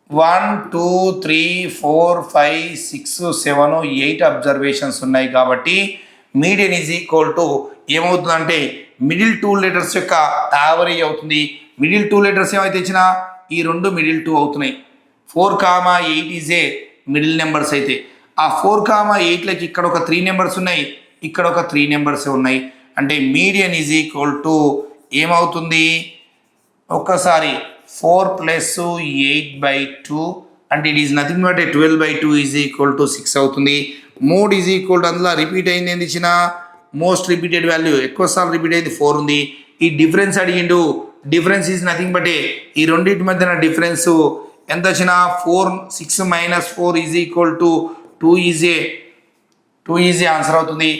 1 2 3 4 5 6 7 8 అబ్జర్వేషన్స్ ఉన్నాయి కాబట్టి మీడియన్ ఈజ్ ఈక్వల్ టు ఏమవుతుందంటే మిడిల్ 2 లెటర్స్ యొక్క యావరేజ్ అవుతుంది. మిడిల్ 2 లెటర్స్ ఏమైతే ఇచ్చినా ఈ రెండు మిడిల్ 2 అవుతున్నాయి. 4, 8 ఈజ్ ఏ మిడిల్ నెంబర్స్ అయితే ఆ 4, 8లకి ఇక్కడ ఒక 3 నెంబర్స్ ఉన్నాయి, ఇక్కడ ఒక 3 నెంబర్స్ ఉన్నాయి. అంటే మీడియన్ ఈజ్ ఈక్వల్ టు ఏమవుతుంది, ఒక్కసారి 4 + 8/2 అంటే it is nothing but 12/2 is equal to 6 అవుతుంది. మోడ్ ఈజ్ ఈక్వల్ టు అందులో రిపీట్ అయింది ఏంది ఇచ్చిన మోస్ట్ రిపీటెడ్ వాల్యూ ఎక్కువసార్లు రిపీట్ అయింది 4 ఉంది. ఈ డిఫరెన్స్ అడిగిండు, డిఫరెన్స్ ఈజ్ నథింగ్ బట్ ఈ రెండింటి మధ్యన డిఫరెన్స్ ఎంత వచ్చిన 4 6 - 4 is equal to 2 is a answer అవుతుంది.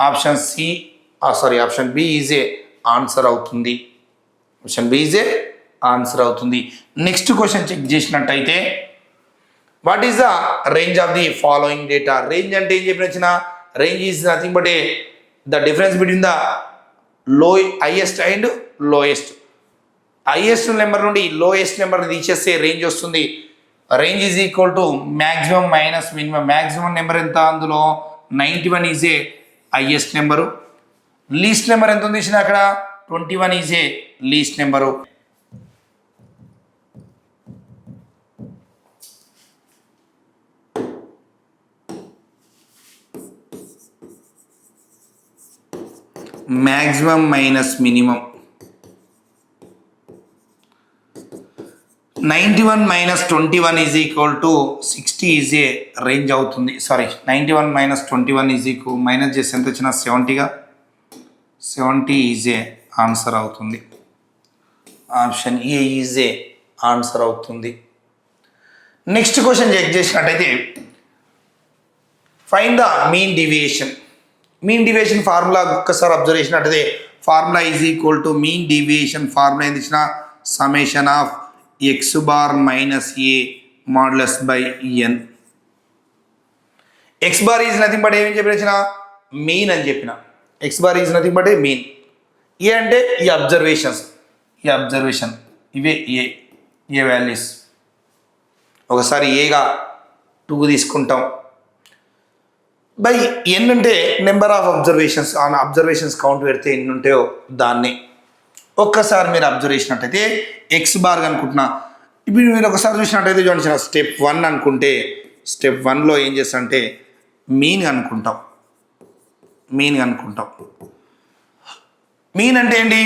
Option C option B is a answer అవుతుంది. Option B is a answer అవుతుంది. నెక్స్ట్ క్వశ్చన్ చెక్ చేసినట్టయితే what is the range of the following data? Range అంటే ఏం చెప్పిన range is nothing but a the difference between the highest and lowest. Highest number నుండి lowest number తీసేస్తే range వస్తుంది. Range is equal to maximum minus minimum. Maximum number ఎంత? అందులో 91 is a highest number. Least number ఎంత ఉంది అక్కడ? 21 is a least number. Maximum minus minimum 91 minus 21 is equal to 60 is a range అవుతుంది. 91 minus 21 is equal minus చేసి ఎంత వచ్చినా 70గా 70 ఈజ్ ఏ ఆన్సర్ అవుతుంది. Option A is a answer అవుతుంది. నెక్స్ట్ క్వశ్చన్ చెక్ చేసినట్టయితే find the mean deviation. Mean deviation formula ఒక్కసారి observe చేసినట్టయితే formula is equal to mean deviation formula ఏం ఇచ్చిన summation of X bar minus A modulus by N. X bar is nothing but ఏమని చెప్పిన mean అని చెప్పిన. X bar is nothing but a mean. A అంటే ఈ observation ఇవే ఏ values. ఒకసారి ఏగా 2 తీసుకుంటాం బై ఎన్ అంటే నెంబర్ ఆఫ్ అబ్జర్వేషన్స్. ఆ అబ్జర్వేషన్స్ కౌంట్ పెడితే ఎన్ని ఉంటాయో దాన్ని. ఒక్కసారి మీరు అబ్జర్వ్ చేసినట్టయితే ఎక్స్ బార్ అనుకుంటున్నా. ఇప్పుడు మీరు ఒకసారి చూసినట్టయితే చూడండి స్టెప్ 1 అనుకుంటే స్టెప్ 1లో ఏం చేస్తారంటే మీన్ అనుకుంటాం. మీన్ అంటే ఏంటి?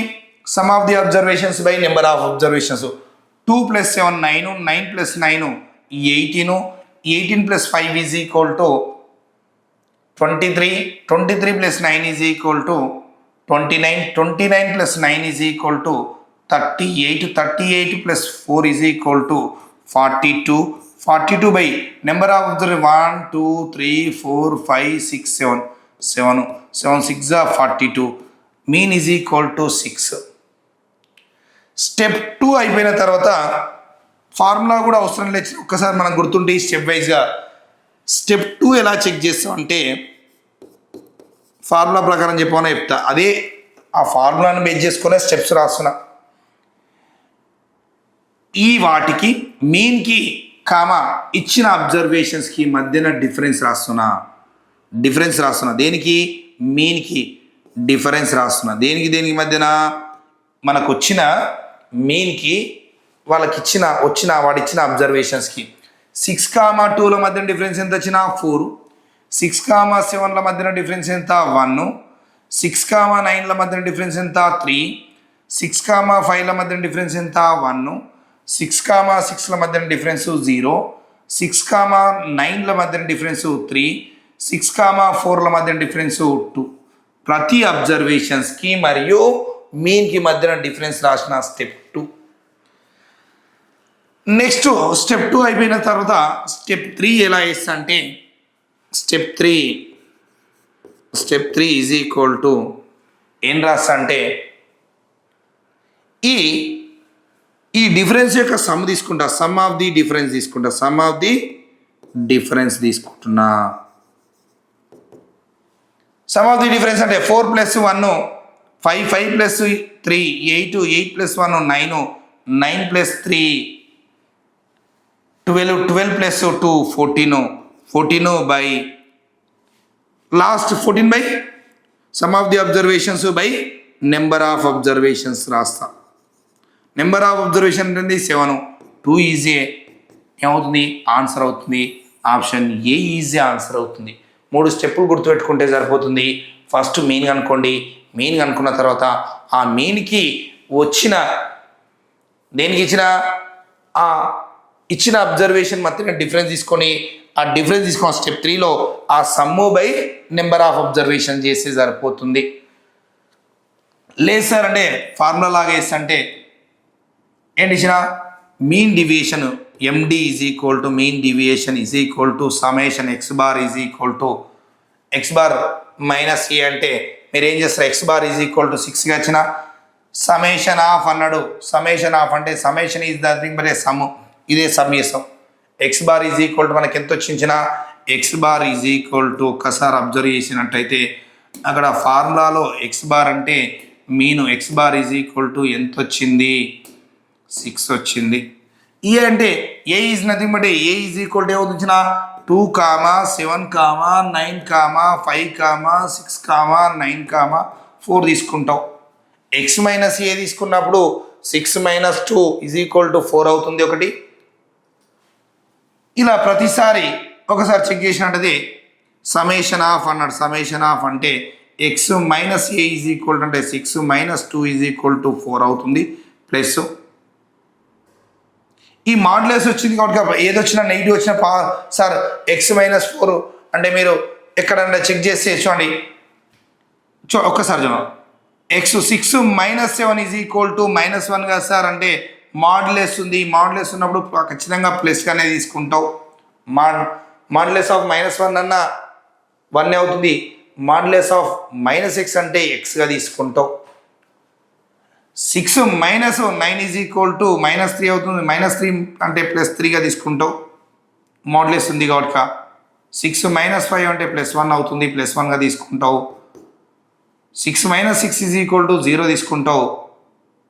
Some of the observations by number of observations. 2 + 7 9, 9 + 9 18, 18 + 5 is equal to 23, 23 + 9 is equal to 29, 29 + 9 is equal to 38, 38 + 4 is equal to 42, 42 by number of 1 2 3 4 5 6 7, 7 6 42. Mean is equal to 6. Step 2 అయిపోయిన తర్వాత formula కూడా అవసరం లేదు. ఒక్కసారి మనం గుర్తుంటే స్టెప్ వైజ్గా స్టెప్ 2 ఎలా చెక్ చేస్తాం అంటే ఫార్ములా ప్రకారం చెప్పమని చెప్తా. అదే ఆ ఫార్ములాను బేస్ చేసుకునే స్టెప్స్ రాస్తున్నా. ఈ వాటికి మీన్కి ఇచ్చిన అబ్జర్వేషన్స్కి మధ్యన డిఫరెన్స్ రాస్తున్నా. దేనికి? మీన్కి డిఫరెన్స్ రాస్తున్నా. దేనికి మధ్యన? మనకు వచ్చిన మీన్కి వాడిచ్చిన అబ్జర్వేషన్స్కి 6, 2ల మధ్య డిఫరెన్స్ ఎంత వచ్చినా 4, 6, 7ల మధ్యన డిఫరెన్స్ ఎంత 1, 6, 9ల మధ్యన డిఫరెన్స్ ఎంత 3, 6, 5ల మధ్యన డిఫరెన్స్ ఎంత 1, 6, 6ల మధ్యన డిఫరెన్స్ 0, 6, 9ల మధ్యన డిఫరెన్స్ 3, 6, 4ల మధ్యన డిఫరెన్స్ 2. ప్రతి అబ్జర్వేషన్స్కి మరియు మీన్కి మధ్యన డిఫరెన్స్ రాసిన స్టెప్ 2. నెక్స్ట్ స్టెప్ 2 అయిపోయిన తర్వాత స్టెప్ 3 ఎలా వేస్తా అంటే స్టెప్ 3 ఈజ్ ఈక్వల్ టు ఏం రాస్తా అంటే ఈ డిఫరెన్స్ యొక్క సమ్ తీసుకుంటా. సమ్ ఆఫ్ ది డిఫరెన్స్ తీసుకుంటున్నా. సమ్ ఆఫ్ ది డిఫరెన్స్ అంటే 4 + 1 5, 5 + 3 8, 8 + 1 9, 9 + 3 12, 12 + 2 14, 14 by last 14 by some of the observations by number of observations రాస్తా. నెంబర్ ఆఫ్ అబ్జర్వేషన్ అంటే 7, 2 ఈజ్ ఏ ఏమవుతుంది? ఆన్సర్ అవుతుంది. Option A is a answer అవుతుంది. 3 స్టెప్పులు గుర్తుపెట్టుకుంటే సరిపోతుంది. ఫస్ట్ మీన్ కనుక్కోండి. మీన్ కనుక్కున్న తర్వాత ఆ మీన్కి ఇచ్చిన అబ్జర్వేషన్ మధ్య డిఫరెన్స్ తీసుకొని స్టెప్ 3లో ఆ sum by number of observation చేస్తే సరిపోతుంది. లేదు సార్ అంటే ఫార్ములా లాగా వేస్తే ఏంటి ఇచ్చిన mean deviation MD is equal to mean deviation is equal to summation X bar is equal to X bar minus A అంటే మీరు ఏం చేస్తారు, X bar is equal to 6గా వచ్చిన సమేషన్ ఆఫ్ అన్నాడు. సమేషన్ ఆఫ్ అంటే summation is nothing but a sum, ఇదే sum చేస్తాం. X bar is equal to మనకి ఎంత వచ్చించిన X bar is equal to ఒక్కసారి అబ్జర్వ్ చేసినట్టయితే అక్కడ ఫార్ములాలో ఎక్స్ బార్ అంటే mean X bar is equal to ఎంత వచ్చింది 6 వచ్చింది. ఏ అంటే A is nothing but A is equal to ఏమవుతుంచిన 2, 7, 9, 5, 6, 9, 4 తీసుకుంటాం. ఎక్స్ మైనస్ ఏ తీసుకున్నప్పుడు 6 - 2 ఈజ్ ఈక్వల్ టు 4 అవుతుంది ఒకటి. ఇలా ప్రతిసారి ఒకసారి చెక్ చేసినట్టయితే సమేషన్ ఆఫ్ అన్నాడు. సమేషన్ ఆఫ్ అంటే X minus A is equal to అంటే 6 - 2 ఈజ్ ఈక్వల్ టు 4 అవుతుంది. ప్లస్ ఈ మాడ్యులస్ వచ్చింది కాబట్టి ఏది వచ్చినా నెగిటివ్ వచ్చినా సార్ ఎక్స్ -4 అంటే మీరు ఎక్కడన్నా చెక్ చేస్తే చూడండి, ఒక్కసారి చూడండి ఎక్స్ 6 - 7 ఈజ్ ఈక్వల్ టు -1 కదా సార్ అంటే మాడ్యులస్ ఉంది. మాడ్యులస్ ఉన్నప్పుడు ఖచ్చితంగా ప్లస్గానే తీసుకుంటావు. మాడ్యులస్ ఆఫ్ -1 అన్న 1 అవుతుంది. మాడ్యులస్ ఆఫ్ -x అంటే ఎక్స్గా తీసుకుంటావు. 6 - 9 ఈజ్ ఈక్వల్ టు -3 అవుతుంది. -3 అంటే +3గా తీసుకుంటావు. మాడ్యులస్ ఉంది కాబట్టి 6 - 5 అంటే +1 అవుతుంది. +1గా తీసుకుంటావు. 6 - 6 ఈజ్ ఈక్వల్ టు 0 తీసుకుంటావు.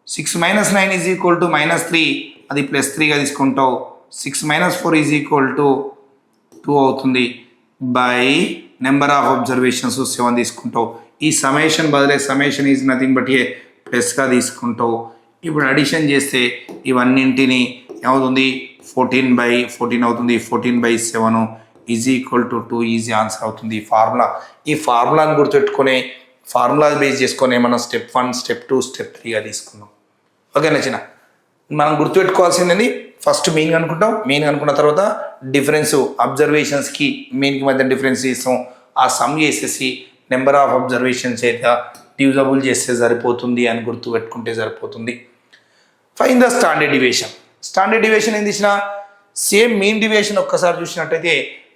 6 - 9 ఈజ్ ఈక్వల్ టు -3 అది +3గా తీసుకుంటావు. 6 - 4 ఈజ్ ఈక్వల్ టు 2 అవుతుంది. బై నెంబర్ ఆఫ్ అబ్జర్వేషన్స్ 7 తీసుకుంటావు. ఈ సమేషన్ బదిలే summation is nothing but a ప్లస్గా తీసుకుంటావు. ఇప్పుడు అడిషన్ చేస్తే ఇవన్నింటిని ఏమవుతుంది 14/14 అవుతుంది. 14/7 is equal to 2 easy answer అవుతుంది. ఈ ఫార్ములాని గుర్తుపెట్టుకునే ఫార్ములా బేస్ చేసుకొని మనం స్టెప్ 1, స్టెప్ 2, స్టెప్ 3గా తీసుకున్నాం. ఓకే నచ్చిన మనం గుర్తుపెట్టుకోవాల్సింది ఫస్ట్ మీన్ కనుక్కుంటాం. మీన్ కనుక్కున్న తర్వాత డిఫరెన్స్ అబ్జర్వేషన్స్కి మీన్కి మధ్య డిఫరెన్స్ చేస్తాం. ఆ సమ్ చేసేసి నెంబర్ ఆఫ్ అబ్జర్వేషన్స్ అయితే డివిజబుల్ చేస్తే సరిపోతుంది అని గుర్తుపెట్టుకుంటే సరిపోతుంది. Fine the standard deviation. Standard deviation ఏం తీసిన సేమ్ మీన్ డివియేషన్ ఒక్కసారి చూసినట్టయితే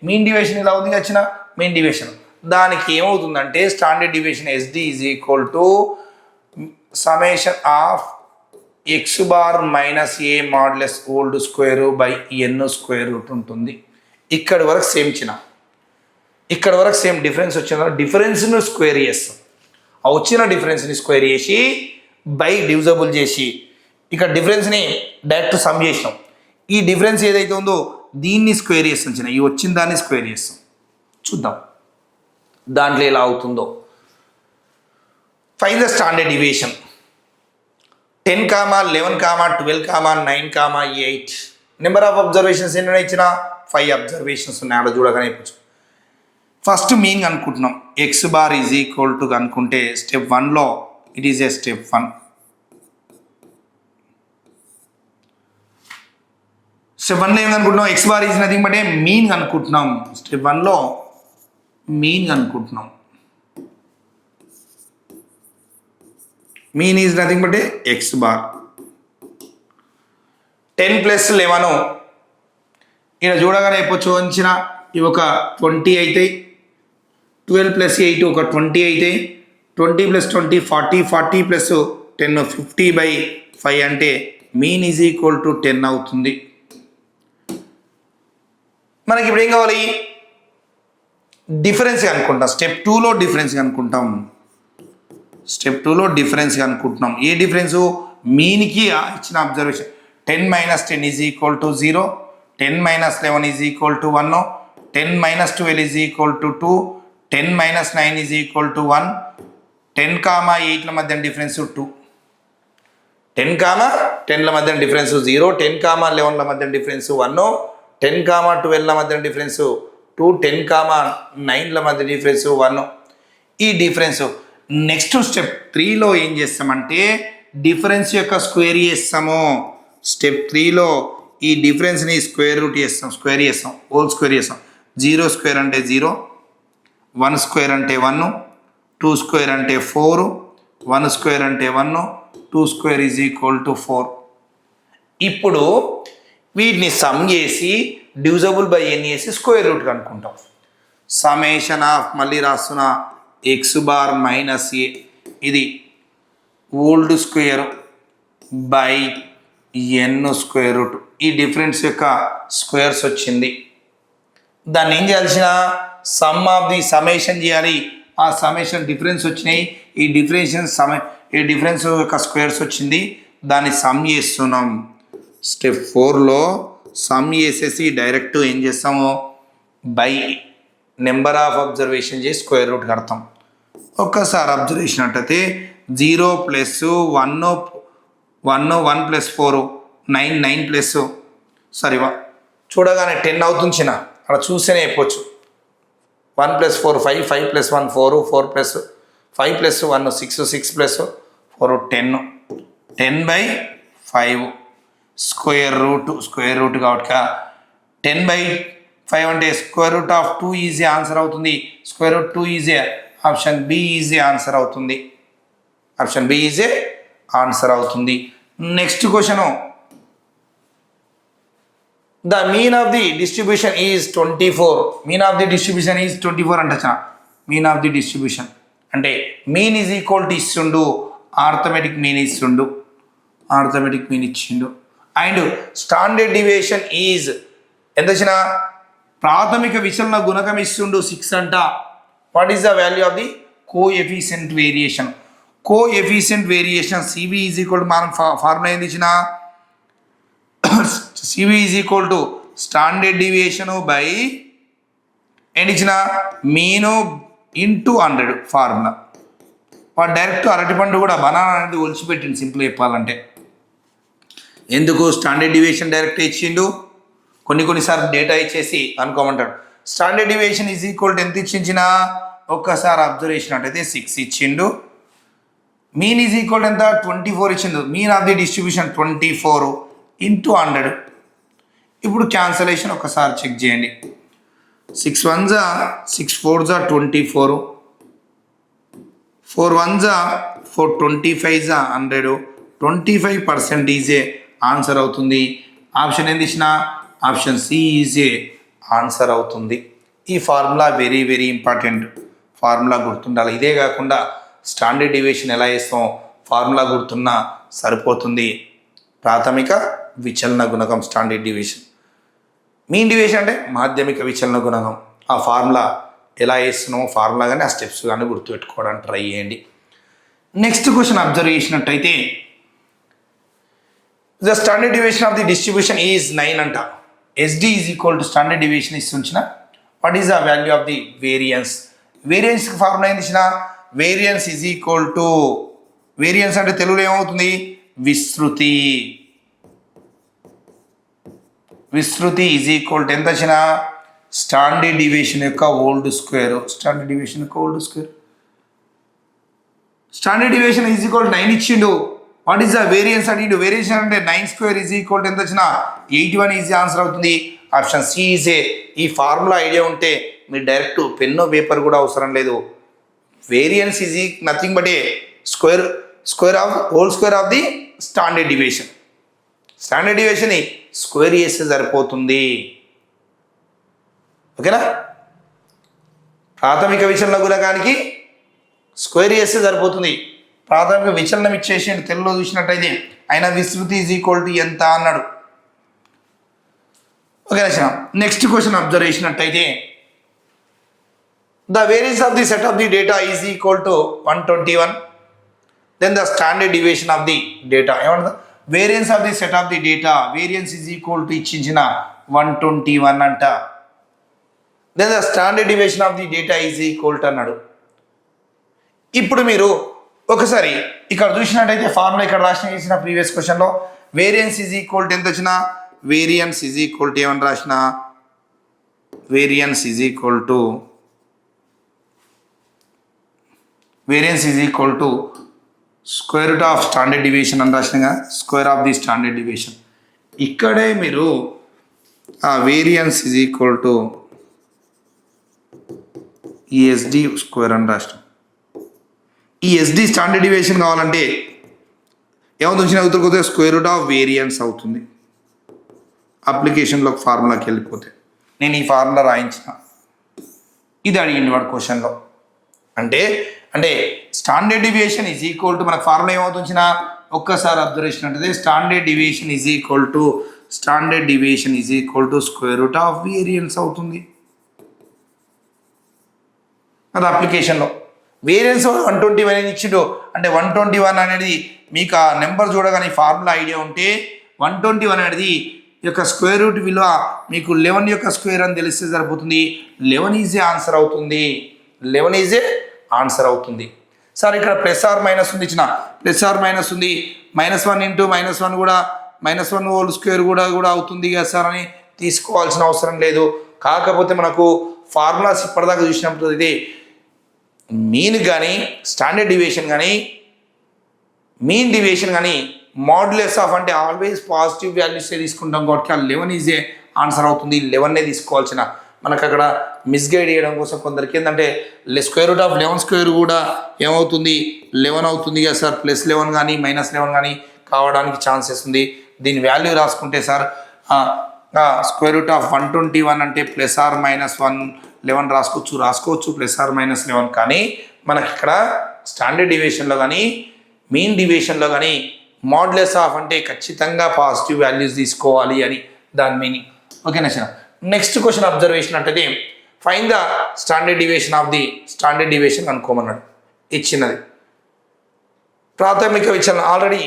మీన్ డివియేషన్ ఇలా ఉంది వచ్చిన మీన్ డివియేషన్ దానికి ఏమవుతుందంటే standard deviation SD is equal to summation of X bar - A modulus old square by n square root ఉంటుంది. ఇక్కడ వరకు సేమ్ చిన్న ఇక్కడ వరకు సేమ్ డిఫరెన్స్ వచ్చిన డిఫరెన్స్ను స్క్వేర్ చేస్తాం. ఆ వచ్చిన డిఫరెన్స్ని స్క్వేర్ చేసి బై డివిజబుల్ చేసి ఇక్కడ డిఫరెన్స్ని డైరెక్ట్ సమ్ చేసినాం. ఈ డిఫరెన్స్ ఏదైతే ఉందో దీన్ని స్క్వేర్ చేస్తాం చిన్న ఈ వచ్చిన దాన్ని స్క్వేర్ చేస్తాం. చూద్దాం దాంట్లో ఎలా అవుతుందో. Find the standard deviation 10, 11, 12, 9, 8 number of observations ఎన్ని ఇచ్చిన 5 అబ్జర్వేషన్స్ ఉన్నాయి. ఆడ చూడగానే ఫస్ట్ మీన్ అనుకుంటున్నాం X bar is equal to అనుకుంటే స్టెప్ 1లో it is a step 1. Step 1లో ఏమనుకుంటున్నాం X bar is nothing but a mean అనుకుంటున్నాం. స్టెప్ 1లో మీన్ అనుకుంటున్నాం. Mean is nothing but a X bar. 10 + 11 ఇక్కడ చూడగానే చెప్పొచ్చు వంచిన ఇవి ఒక 20 అవుతాయి. 12 + 8 ఒక 20 అవుతాయి. 20 + 20 40, 40 + 10 50/5 అంటే మీన్ ఈజ్ ఈక్వల్ టు 10 అవుతుంది. మనకి ఇప్పుడు ఏం కావాలి డిఫరెన్స్ కనుక్కుంటాం. స్టెప్ 2లో డిఫరెన్స్ కనుక్కుంటాం. స్టెప్ 2లో డిఫరెన్స్ కనుక్కుంటున్నాం. ఏ డిఫరెన్సు మీన్కి ఇచ్చిన observation 10 - 10 is equal to 0, 10 - 11 is equal to 1, 10 - 12 is equal to 2, 10 - 9 is equal to 1, 10, 8ల మధ్య డిఫరెన్స్ 2, 10, 10ల మధ్య డిఫరెన్స్ 0, 10, 11ల మధ్య డిఫరెన్స్ 1, 10, 12ల మధ్య డిఫరెన్స్ 2, 10, 9ల మధ్య డిఫరెన్స్ 1. ఈ డిఫరెన్స్ నెక్స్ట్ స్టెప్ 3లో ఏం చేస్తామంటే డిఫరెన్స్ యొక్క స్క్వేర్ చేస్తాము. స్టెప్ 3లో ఈ డిఫరెన్స్ని స్క్వేర్ రూట్ చేస్తాం. స్క్వేర్ చేస్తాం హోల్ స్క్వేర్ చేస్తాం. 0 స్క్వేర్ అంటే 0, 1 స్క్వేర్ అంటే 1, 2 స్క్వేర్ అంటే 4, 1 స్క్వేర్ అంటే 1, 2 స్క్వేర్ ఈజ్ ఈక్వల్ టు 4. ఇప్పుడు వీటిని సమ్ చేసి డివిజబుల్ బై n చేసి స్క్వేర్ రూట్ కనుక్కుంటాం. సమేషన్ ఆఫ్ మళ్ళీ రాస్తున్నా ఎక్స్ బార్ మైనస్ ఏ, ఇది whole square by N square root. ఈ డిఫరెన్స్ యొక్క స్క్వేర్స్ వచ్చింది. దాన్ని ఏం చేయాల్సిన సమ్ ఆఫ్ ది సమేషన్ చేయాలి. ఆ సమేషన్ డిఫరెన్స్ వచ్చినాయి, ఈ డిఫరెన్స్ యొక్క స్క్వేర్స్ వచ్చింది, దాన్ని సమ్ చేస్తున్నాం. స్టెప్ 4లో సమ్ చేసేసి డైరెక్ట్ ఏం చేస్తాము, బై నెంబర్ ఆఫ్ అబ్జర్వేషన్ చేసి స్క్వేర్ రూట్ కడతాం. ఒక్కసారి అబ్జర్వ్ చేసినట్టయితే 0 ప్లస్ 1 1 ప్లస్ 4 9 9 ప్లస్ సారీ చూడగానే 10 అవుతుంది చిన్న, అక్కడ చూస్తేనే చెప్పొచ్చు. 1 plus 4 5 5 plus 1 4 4 plus 5 plus 1 6 6 plus 4 10 10/5 square root కాబట్టి 10/5 అంటే square root of 2 easy answer అవుతుంది. Square root 2 is the, option B easy answer అవుతుంది. ఆప్షన్ బి ఈజీ ఆన్సర్ అవుతుంది. Next question, the mean of the distribution is 24. Mean of the distribution is 24 అంటే mean of the distribution అంటే mean is equal to ఇస్తుండు, arithmetic mean ఇస్తుండు, arithmetic mean ఇచ్చిండు. And standard deviation is ఎంత వచ్చిన ప్రాథమిక విచలన గుణకం ఇస్తుండు 6 అంట. What is the value of the coefficient variation? Coefficient variation CV is equal to మనం ఫార్ములా ఏంది ఇచ్చిన CV is equal to standard deviation by ఏంటి ఇచ్చిన మీను ఇంటూ 100 ఫార్ములా. వాడు డైరెక్ట్ అరటిపండు కూడా బనానా అనేది ఒలిచిపెట్టింది సింపుల్ చెప్పాలంటే. ఎందుకు స్టాండర్డ్ డివియేషన్ డైరెక్ట్ ఇచ్చిండు, కొన్నిసార్లు డేటా ఇచ్చేసి అనుకోమంటాడు. Standard deviation is equal to ఎంత ఇచ్చించిన ఒక్కసారి అబ్జర్వ్ చేసినట్టయితే 6 ఇచ్చిండు. మీన్ ఈజ్ ఈక్వల్ టు ఎంత 24 ఇచ్చిండు. Mean of the distribution 24 into 100. ఇప్పుడు క్యాన్సలేషన్ ఒకసారి చెక్ చేయండి. 6 1 6 4 24, 4 1 4 25 100, 25% ఈజే ఆన్సర్ అవుతుంది. ఆప్షన్ ఏంది ఇచ్చిన ఆప్షన్ సి ఈజే ఆన్సర్ అవుతుంది. ఈ formula very very important, formula గుర్తుండాలి. ఇదే కాకుండా స్టాండర్డ్ డివియేషన్ ఎలా చేస్తాం ఫార్ములా గుర్తున్నా సరిపోతుంది. ప్రాథమిక విచలన గుణకం స్టాండర్డ్ డివియేషన్, మీన్ డివియేషన్ అంటే మాధ్యమిక విచలన గుణకం. ఆ ఫార్ములా ఎలా వేస్తున్నామో ఫార్ములా కానీ ఆ స్టెప్స్ కానీ గుర్తుపెట్టుకోవడానికి ట్రై చేయండి. నెక్స్ట్ క్వశ్చన్ అబ్జర్వ్ చేసినట్టయితే the standard deviation of the distribution is 9 అంట. SD is equal to standard deviation ఇస్తుంచిన what is the value of the variance? వేరియన్స్కి ఫార్ములా ఏంది ఇచ్చిన variance is equal to, variance అంటే తెలుగులో ఏమవుతుంది విస్తృతి. విస్తృతి ఈజ్ ఈక్వల్ టు ఎంత వచ్చిన స్టాండర్డ్ డివియేషన్ యొక్క ఓల్డ్ స్క్వేర్. స్టాండర్డ్ డివియేషన్ యొక్క whole square. Standard deviation is equal 9 ఇచ్చిండు. వాట్ ఈస్ ద వేరియన్స్ అడిగిండు? వేరియేషన్ అంటే 9 స్క్వేర్ ఈజ్ ఈక్వల్ టు ఎంత వచ్చిన 81 ఈజీ ఆన్సర్ అవుతుంది. Option C is a. ఈ ఫార్ములా ఐడియా ఉంటే మీరు డైరెక్ట్ పెన్ను పేపర్ కూడా అవసరం లేదు. Variance is nothing but a square of whole square of the standard deviation. Standard deviation square చేస్తే సరిపోతుంది. ఓకేనా? ప్రాథమిక విచలన గుణకానికి స్క్వేర్ చేస్తే సరిపోతుంది. ప్రాథమిక విచలనం ఇచ్చేసి తెలుగులో చూసినట్టయితే ఆయన విస్తృతి ఈజ్ ఈక్వల్ టు ఎంత అన్నాడు. Okay Rachana. Next question observe చేసినట్టయితే the variance of the set of the data is equal to 121. Then the standard deviation of the data ఏమంటుంది? Variance of the set of the data variance is equal to ఇచ్చిన 121 అంట. Then the standard deviation of the data is equal to అన్నాడు. ఇప్పుడు మీరు ఒకసారి ఇక్కడ చూసినట్టయితే formula ఇక్కడ రాసిన చేసిన ప్రీవియస్ క్వశ్చన్లో వేరియన్స్ ఈజ్ ఈక్వల్ టు ఎంత వచ్చిన వేరియన్స్ ఈజ్ ఈక్వల్ టు ఏమని రాసిన variance is equal to square root of standard deviation అని రాసినగా square of the standard deviation. ఇక్కడే మీరు ఆ variance is equal to ESD square అని రాసినాం. ఈ ఎస్డి స్టాండర్డ్ డివియేషన్ కావాలంటే ఏమవుతుంది వచ్చిన ఉత్తరకొతే స్క్వేర్ రూట్ ఆఫ్ వేరియన్స్ అవుతుంది. అప్లికేషన్లో ఫార్ములాకి వెళ్ళిపోతే నేను ఈ ఫార్ములా రాయించిన ఇది అడిగింది వాడు క్వశ్చన్లో. అంటే అంటే standard deviation is equal to మనకు ఫార్ములా ఏమవుతుంది, ఒక్కసారి అబ్జర్వేషన్ అంటే standard deviation is equal to square root of variance అవుతుంది. అది అప్లికేషన్లో వేరియన్స్ 121 అనేది ఇచ్చిండు. అంటే 121 అనేది మీకు ఆ నెంబర్ చూడగానే ఫార్ములా ఐడియా ఉంటే 121 అనేది యొక్క స్క్వేర్ రూట్ విలువ మీకు 11 యొక్క స్క్వేర్ అని తెలిస్తే సరిపోతుంది. 11 ఈజ్ ఏ ఆన్సర్ అవుతుంది. సార్ ఇక్కడ ప్లస్ ఆర్ మైనస్ ఉంది, ఇచ్చిన ప్లస్ ఆర్ మైనస్ ఉంది, -1 ఇంటూ -1 కూడా -1 హోల్ స్క్వేర్ కూడా అవుతుంది కదా సార్ అని తీసుకోవాల్సిన అవసరం లేదు. కాకపోతే మనకు ఫార్ములాస్ ఇప్పటిదాకా చూసినప్పుడు ఇది మీన్ కానీ స్టాండర్డ్ డివియేషన్ కానీ మీన్ డివియేషన్ కానీ మాడ్యులస్ ఆఫ్ అంటే ఆల్వేస్ పాజిటివ్ వాల్యూస్ తీసుకుంటాం కాబట్టి 11 ఈజ్ ఏ ఆన్సర్ అవుతుంది. 11 తీసుకోవాల్సిన మనకు అక్కడ మిస్గైడ్ చేయడం కోసం కొందరికి ఏంటంటే స్క్వేర్ రూట్ ఆఫ్ 11 స్క్వేర్ కూడా ఏమవుతుంది 11 అవుతుంది కదా సార్, +11 కానీ -11 కానీ కావడానికి ఛాన్సెస్ ఉంది. దీని వాల్యూ రాసుకుంటే సార్ స్క్వేర్ రూట్ ఆఫ్ 121 అంటే +or-1 రాసుకోవచ్చు +or-11. కానీ మనకి ఇక్కడ స్టాండర్డ్ డివియేషన్లో కానీ మీన్ డివియేషన్లో కానీ మాడ్యులస్ ఆఫ్ అంటే ఖచ్చితంగా పాజిటివ్ వాల్యూస్ తీసుకోవాలి అని దాని మీనింగ్. ఓకేనా సార్. నెక్స్ట్ క్వశ్చన్ అబ్జర్వేషన్ అంటే find the standard deviation of the standard deviation అనుకోమన్నాడు. ఇచ్చినది ప్రాథమిక విచారణ ఆల్రెడీ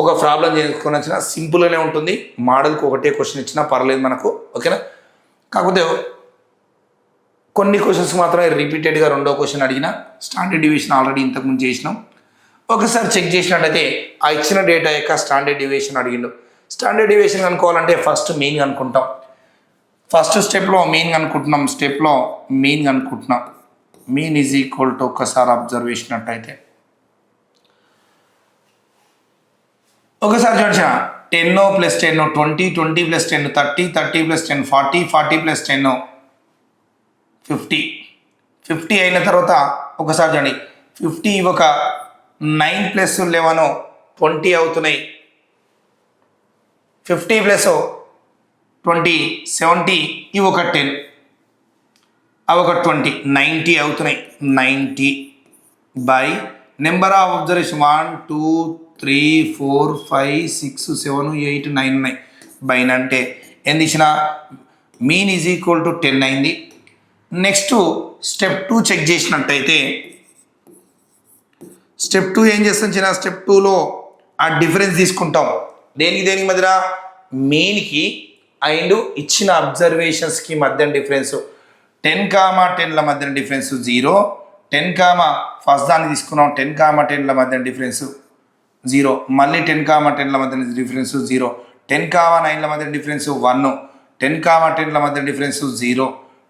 ఒక ప్రాబ్లం చేసుకొని వచ్చిన సింపుల్గానే ఉంటుంది. మోడల్కి ఒకటే క్వశ్చన్ ఇచ్చినా పర్లేదు మనకు. ఓకేనా. కాకపోతే కొన్ని క్వశ్చన్స్ మాత్రమే రిపీటెడ్గా రెండో క్వశ్చన్ అడిగిన. స్టాండర్డ్ డివియేషన్ ఆల్రెడీ ఇంతకుముందు చేసినాం. ఒకసారి చెక్ చేసినట్టయితే ఆ ఇచ్చిన డేటా యొక్క స్టాండర్డ్ డివియేషన్ అడిగిండు. స్టాండర్డ్ డివియేషన్ అనుకోవాలంటే ఫస్ట్ మీన్ అనుకుంటాం. ఫస్ట్ స్టెప్లో మీన్ అనుకుంటున్నాం. మీన్ ఈజ్ ఈక్వల్ టు ఒకసారి అబ్జర్వేషన్ అట్టయితే ఒకసారి చూడండి 10 + 10 20 20 + 10 30 30 + 10 40 40 + 10 50 అయిన తర్వాత ఒకసారి చూడండి 50 ఒక 9 + 11 20 అవుతున్నాయి. 50 + 20 70 ఇవి ఒక 10 అవి ఒక 20 90 అవుతున్నాయి. 90 బై నెంబర్ ఆఫ్ అబ్జర్వేషన్ 1 2 3 4 5 6 7 8 9 ఉన్నాయి. బై అంటే ఏంది ఇచ్చిన మీన్ ఈజ్ ఈక్వల్ టు 10 అయింది. నెక్స్ట్ స్టెప్ 2 చెక్ చేసినట్టయితే స్టెప్ 2 ఏం చేస్తాం చిన్న స్టెప్ 2లో ఆ డిఫరెన్స్ తీసుకుంటాం. దేనికి మధ్య మెయిన్కి అండ్ ఇచ్చిన అబ్జర్వేషన్స్కి మధ్య డిఫరెన్స్ 10, 10ల మధ్య డిఫరెన్స్ 0. 10, ఫస్ట్ దాన్ని తీసుకున్నాం 10, 10ల మధ్య డిఫరెన్స్ 0. మళ్ళీ 10, 10ల మధ్య డిఫరెన్స్ 0. 10, 9ల మధ్య డిఫరెన్స్ 1. 10, 10ల మధ్య డిఫరెన్స్ 0.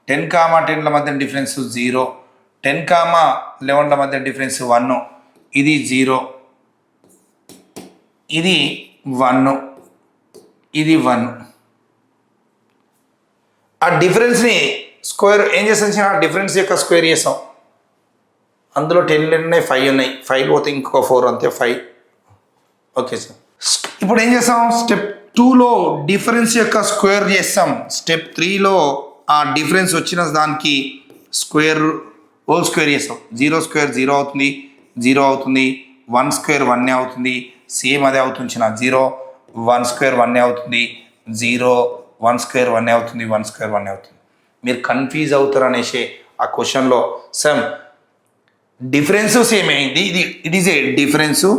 10, 10ల మధ్య డిఫరెన్స్ 0. 10, 11ల మధ్య డిఫరెన్స్ 1. ఇది 0, ఇది 1, ఇది 1. ఆ డిఫరెన్స్ని స్క్వేర్ ఏం చేస్తాం, ఆ డిఫరెన్స్ యొక్క స్క్వేర్ చేస్తాం. అందులో 10 ఉన్నాయి, 5 ఉన్నాయి. 5 పోతే ఇంకొక 4 అంతే 5. Okay sir. ఇప్పుడు ఏం చేస్తాం, స్టెప్ 2లో డిఫరెన్స్ యొక్క స్క్వేర్ చేస్తాం. స్టెప్ 3లో ఆ డిఫరెన్స్ వచ్చిన దానికి హోల్ స్క్వేర్ చేస్తాం. 0 స్క్వేర్ 0 అవుతుంది, 0 అవుతుంది. 1 స్క్వేర్ 1 అవుతుంది, సేమ్ అదే అవుతుంది. 0 1 స్క్వేర్ 1 అవుతుంది, 0 1 స్క్వేర్ 1 అవుతుంది, 1 స్క్వేర్ 1 అవుతుంది. మీరు కన్ఫ్యూజ్ అవుతారు అనేసి ఆ క్వశ్చన్లో సేమ్ డిఫరెన్స్ సేమ్ అయింది. It is A difference.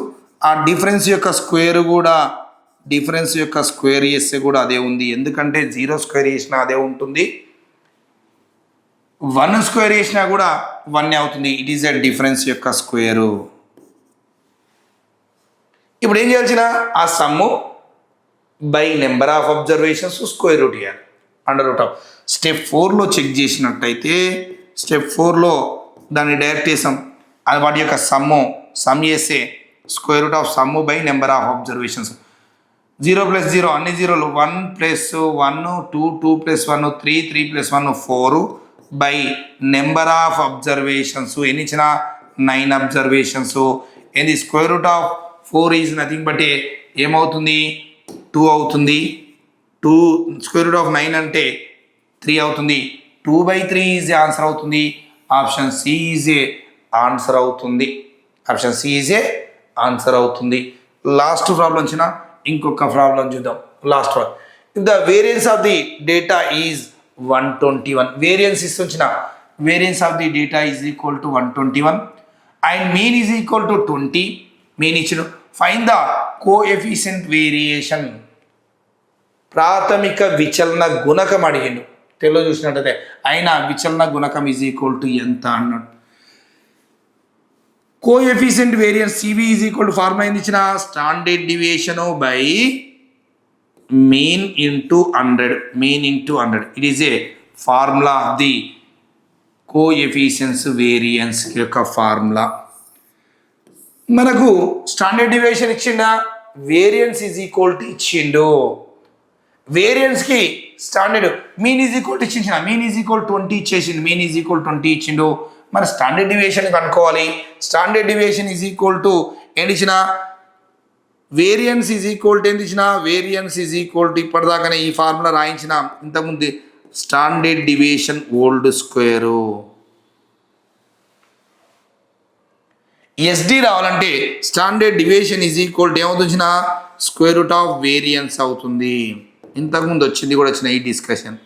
ఆ డిఫరెన్స్ యొక్క స్క్వేర్ కూడా చేస్తే కూడా అదే ఉంది. ఎందుకంటే 0 స్క్వేర్ చేసినా అదే ఉంటుంది, 1 స్క్వేర్ చేసినా కూడా 1 అవుతుంది. ఇట్ ఈజ్ ఏ డిఫరెన్స్ యొక్క స్క్వేరు. ఇప్పుడు ఏం చేయాల్సిన ఆ sum by number of observations square root ఇవ్వాలి. అండర్ రూట్ ఆఫ్ స్టెప్ 4లో చెక్ చేసినట్టయితే స్టెప్ 4లో దాన్ని డైరెక్ట్ చేసాం. అది వాటి యొక్క సమ్ చేస్తే square root of sum by number of observations. 0 + 0 అన్ని జీరోలు, 1 + 1 2 2 + 1 3 3 + 1 4 బై నెంబర్ ఆఫ్ అబ్జర్వేషన్స్. ఎన్ని ఇచ్చిన 9 అబ్జర్వేషన్స్. ఏంది square root of 4 is nothing but ఏమవుతుంది 2 అవుతుంది. 2 స్క్వేర్ రూట్ ఆఫ్ 9 అంటే 3 అవుతుంది. 2/3 ఈజ్ ఏ ఆన్సర్ అవుతుంది. Option C is a answer అవుతుంది. Option C is a answer అవుతుంది. లాస్ట్ ప్రాబ్లం వచ్చిన ఇంకొక ప్రాబ్లం చూద్దాం. Last problem, if the variance of the data is 121, variance ఇస్తున్న variance of the data is equal to 121 and mean is equal to 20. Mean ఇచ్చిన find the coefficient variation, ప్రాథమిక విచలన గుణకం అడిగిండు. తెలుగు చూసినట్టయితే అయినా విచలన గుణకం ఈజ్ ఈక్వల్ టు ఎంత అన్నాడు. Coefficient variance CV is equal to formula ఏంది ఇచ్చిన, standard deviation by mean into 100. Mean into 100 it is a formula of the coefficients variance యొక్క ఫార్ములా. మనకు స్టాండర్డ్ డివియేషన్ ఇచ్చిండా, వేరియన్స్ ఈజ్ ఈక్వల్ టు ఇచ్చిండు. వేరియన్స్కి standard mean is equal to ఇచ్చించిన, mean is equal 20 ఇచ్చేసిండు. మీన్ ఈజ్ ఈక్వల్ 20 ఇచ్చిండు. మరి స్టాండర్డ్ డివియేషన్ కనుక్కోవాలి. Standard deviation is equal to ఏంటి ఇచ్చిన, వేరియన్స్ ఈజ్ ఈక్వల్ టు ఏంటి ఇచ్చిన, వేరియన్స్ ఈజ్ ఈక్వల్ టు ఇప్పటిదాకానే ఈ ఫార్ములా రాయించిన ఇంతకుముందు standard deviation whole square. SD రావాలంటే standard deviation is equal to ఏమవుతుంది, స్క్వేర్ రూట్ ఆఫ్ వేరియన్స్ అవుతుంది. ఇంతకుముందు వచ్చింది కూడా వచ్చిన ఈ డిస్కషన్.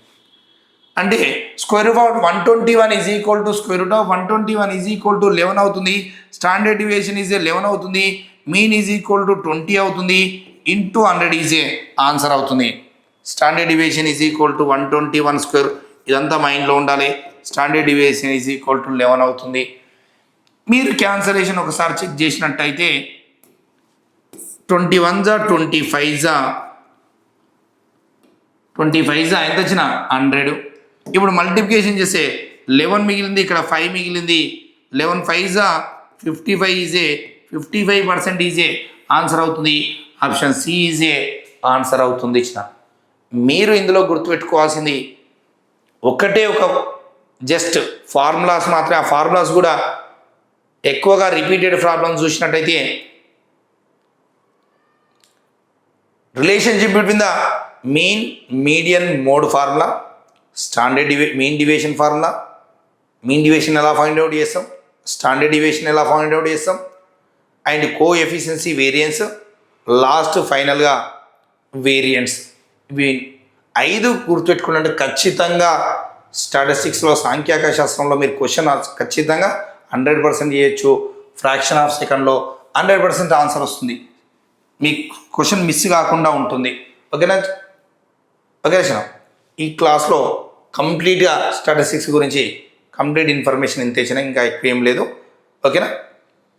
అంటే square root of 121 is equal to square root of 121 is equal to 11 అవుతుంది. స్టాండర్డ్ డివియేషన్ ఈజ్ ఏ 11 అవుతుంది. మీన్ ఈజ్ ఈక్వల్ టు 20 అవుతుంది. ఇంటూ 100 ఈజ్ ఏ ఆన్సర్ అవుతుంది. Standard deviation is equal to 121 square, ఇదంతా మైండ్లో ఉండాలి. Standard deviation is equal to 11 అవుతుంది. మీరు cancellation ఒకసారి చెక్ చేసినట్టయితే 21 జా 25 జా 25 జా ఎంత వచ్చిన 100. ఇప్పుడు మల్టిప్లికేషన్ చేస్తే 11 మిగిలింది, ఇక్కడ 5 మిగిలింది. 11 5 జా 55 ఈజే 55% ఈజే ఆన్సర్ అవుతుంది. ఆప్షన్ సి ఈజే ఆన్సర్ అవుతుంది. ఇచ్చిన మీరు ఇందులో గుర్తుపెట్టుకోవాల్సింది ఒకటే ఒక జస్ట్ ఫార్ములాస్ మాత్రమే. ఆ ఫార్ములాస్ కూడా ఎక్కువగా రిపీటెడ్ ప్రాబ్లమ్స్ చూసినట్టయితే relationship between the mean median mode formula, standard mean deviation formula, mean deviation ఎలా ఫైండ్ అవుట్ చేస్తాం, స్టాండర్డ్ డివియేషన్ ఎలా ఫైండ్ అవుట్ చేస్తాం, అండ్ కోఎఫిషియన్సీ వేరియన్స్, లాస్ట్ ఫైనల్గా వేరియన్స్. ఇవి 5 గుర్తుపెట్టుకున్నట్టు ఖచ్చితంగా స్టాటిస్టిక్స్లో సాంఖ్యాక శాస్త్రంలో మీరు క్వశ్చన్ ఖచ్చితంగా 100% చేయొచ్చు. ఫ్రాక్షన్ ఆఫ్ సెకండ్లో 100% ఆన్సర్ వస్తుంది. మీ క్వశ్చన్ మిస్ కాకుండా ఉంటుంది. ఓకేనా? ఓకేనా? ఈ క్లాస్లో కంప్లీట్గా స్టాటిస్టిక్స్ గురించి కంప్లీట్ ఇన్ఫర్మేషన్ ఇంత ఇచ్చినా ఇంకా ఎక్కువ ఏం లేదు. ఓకేనా?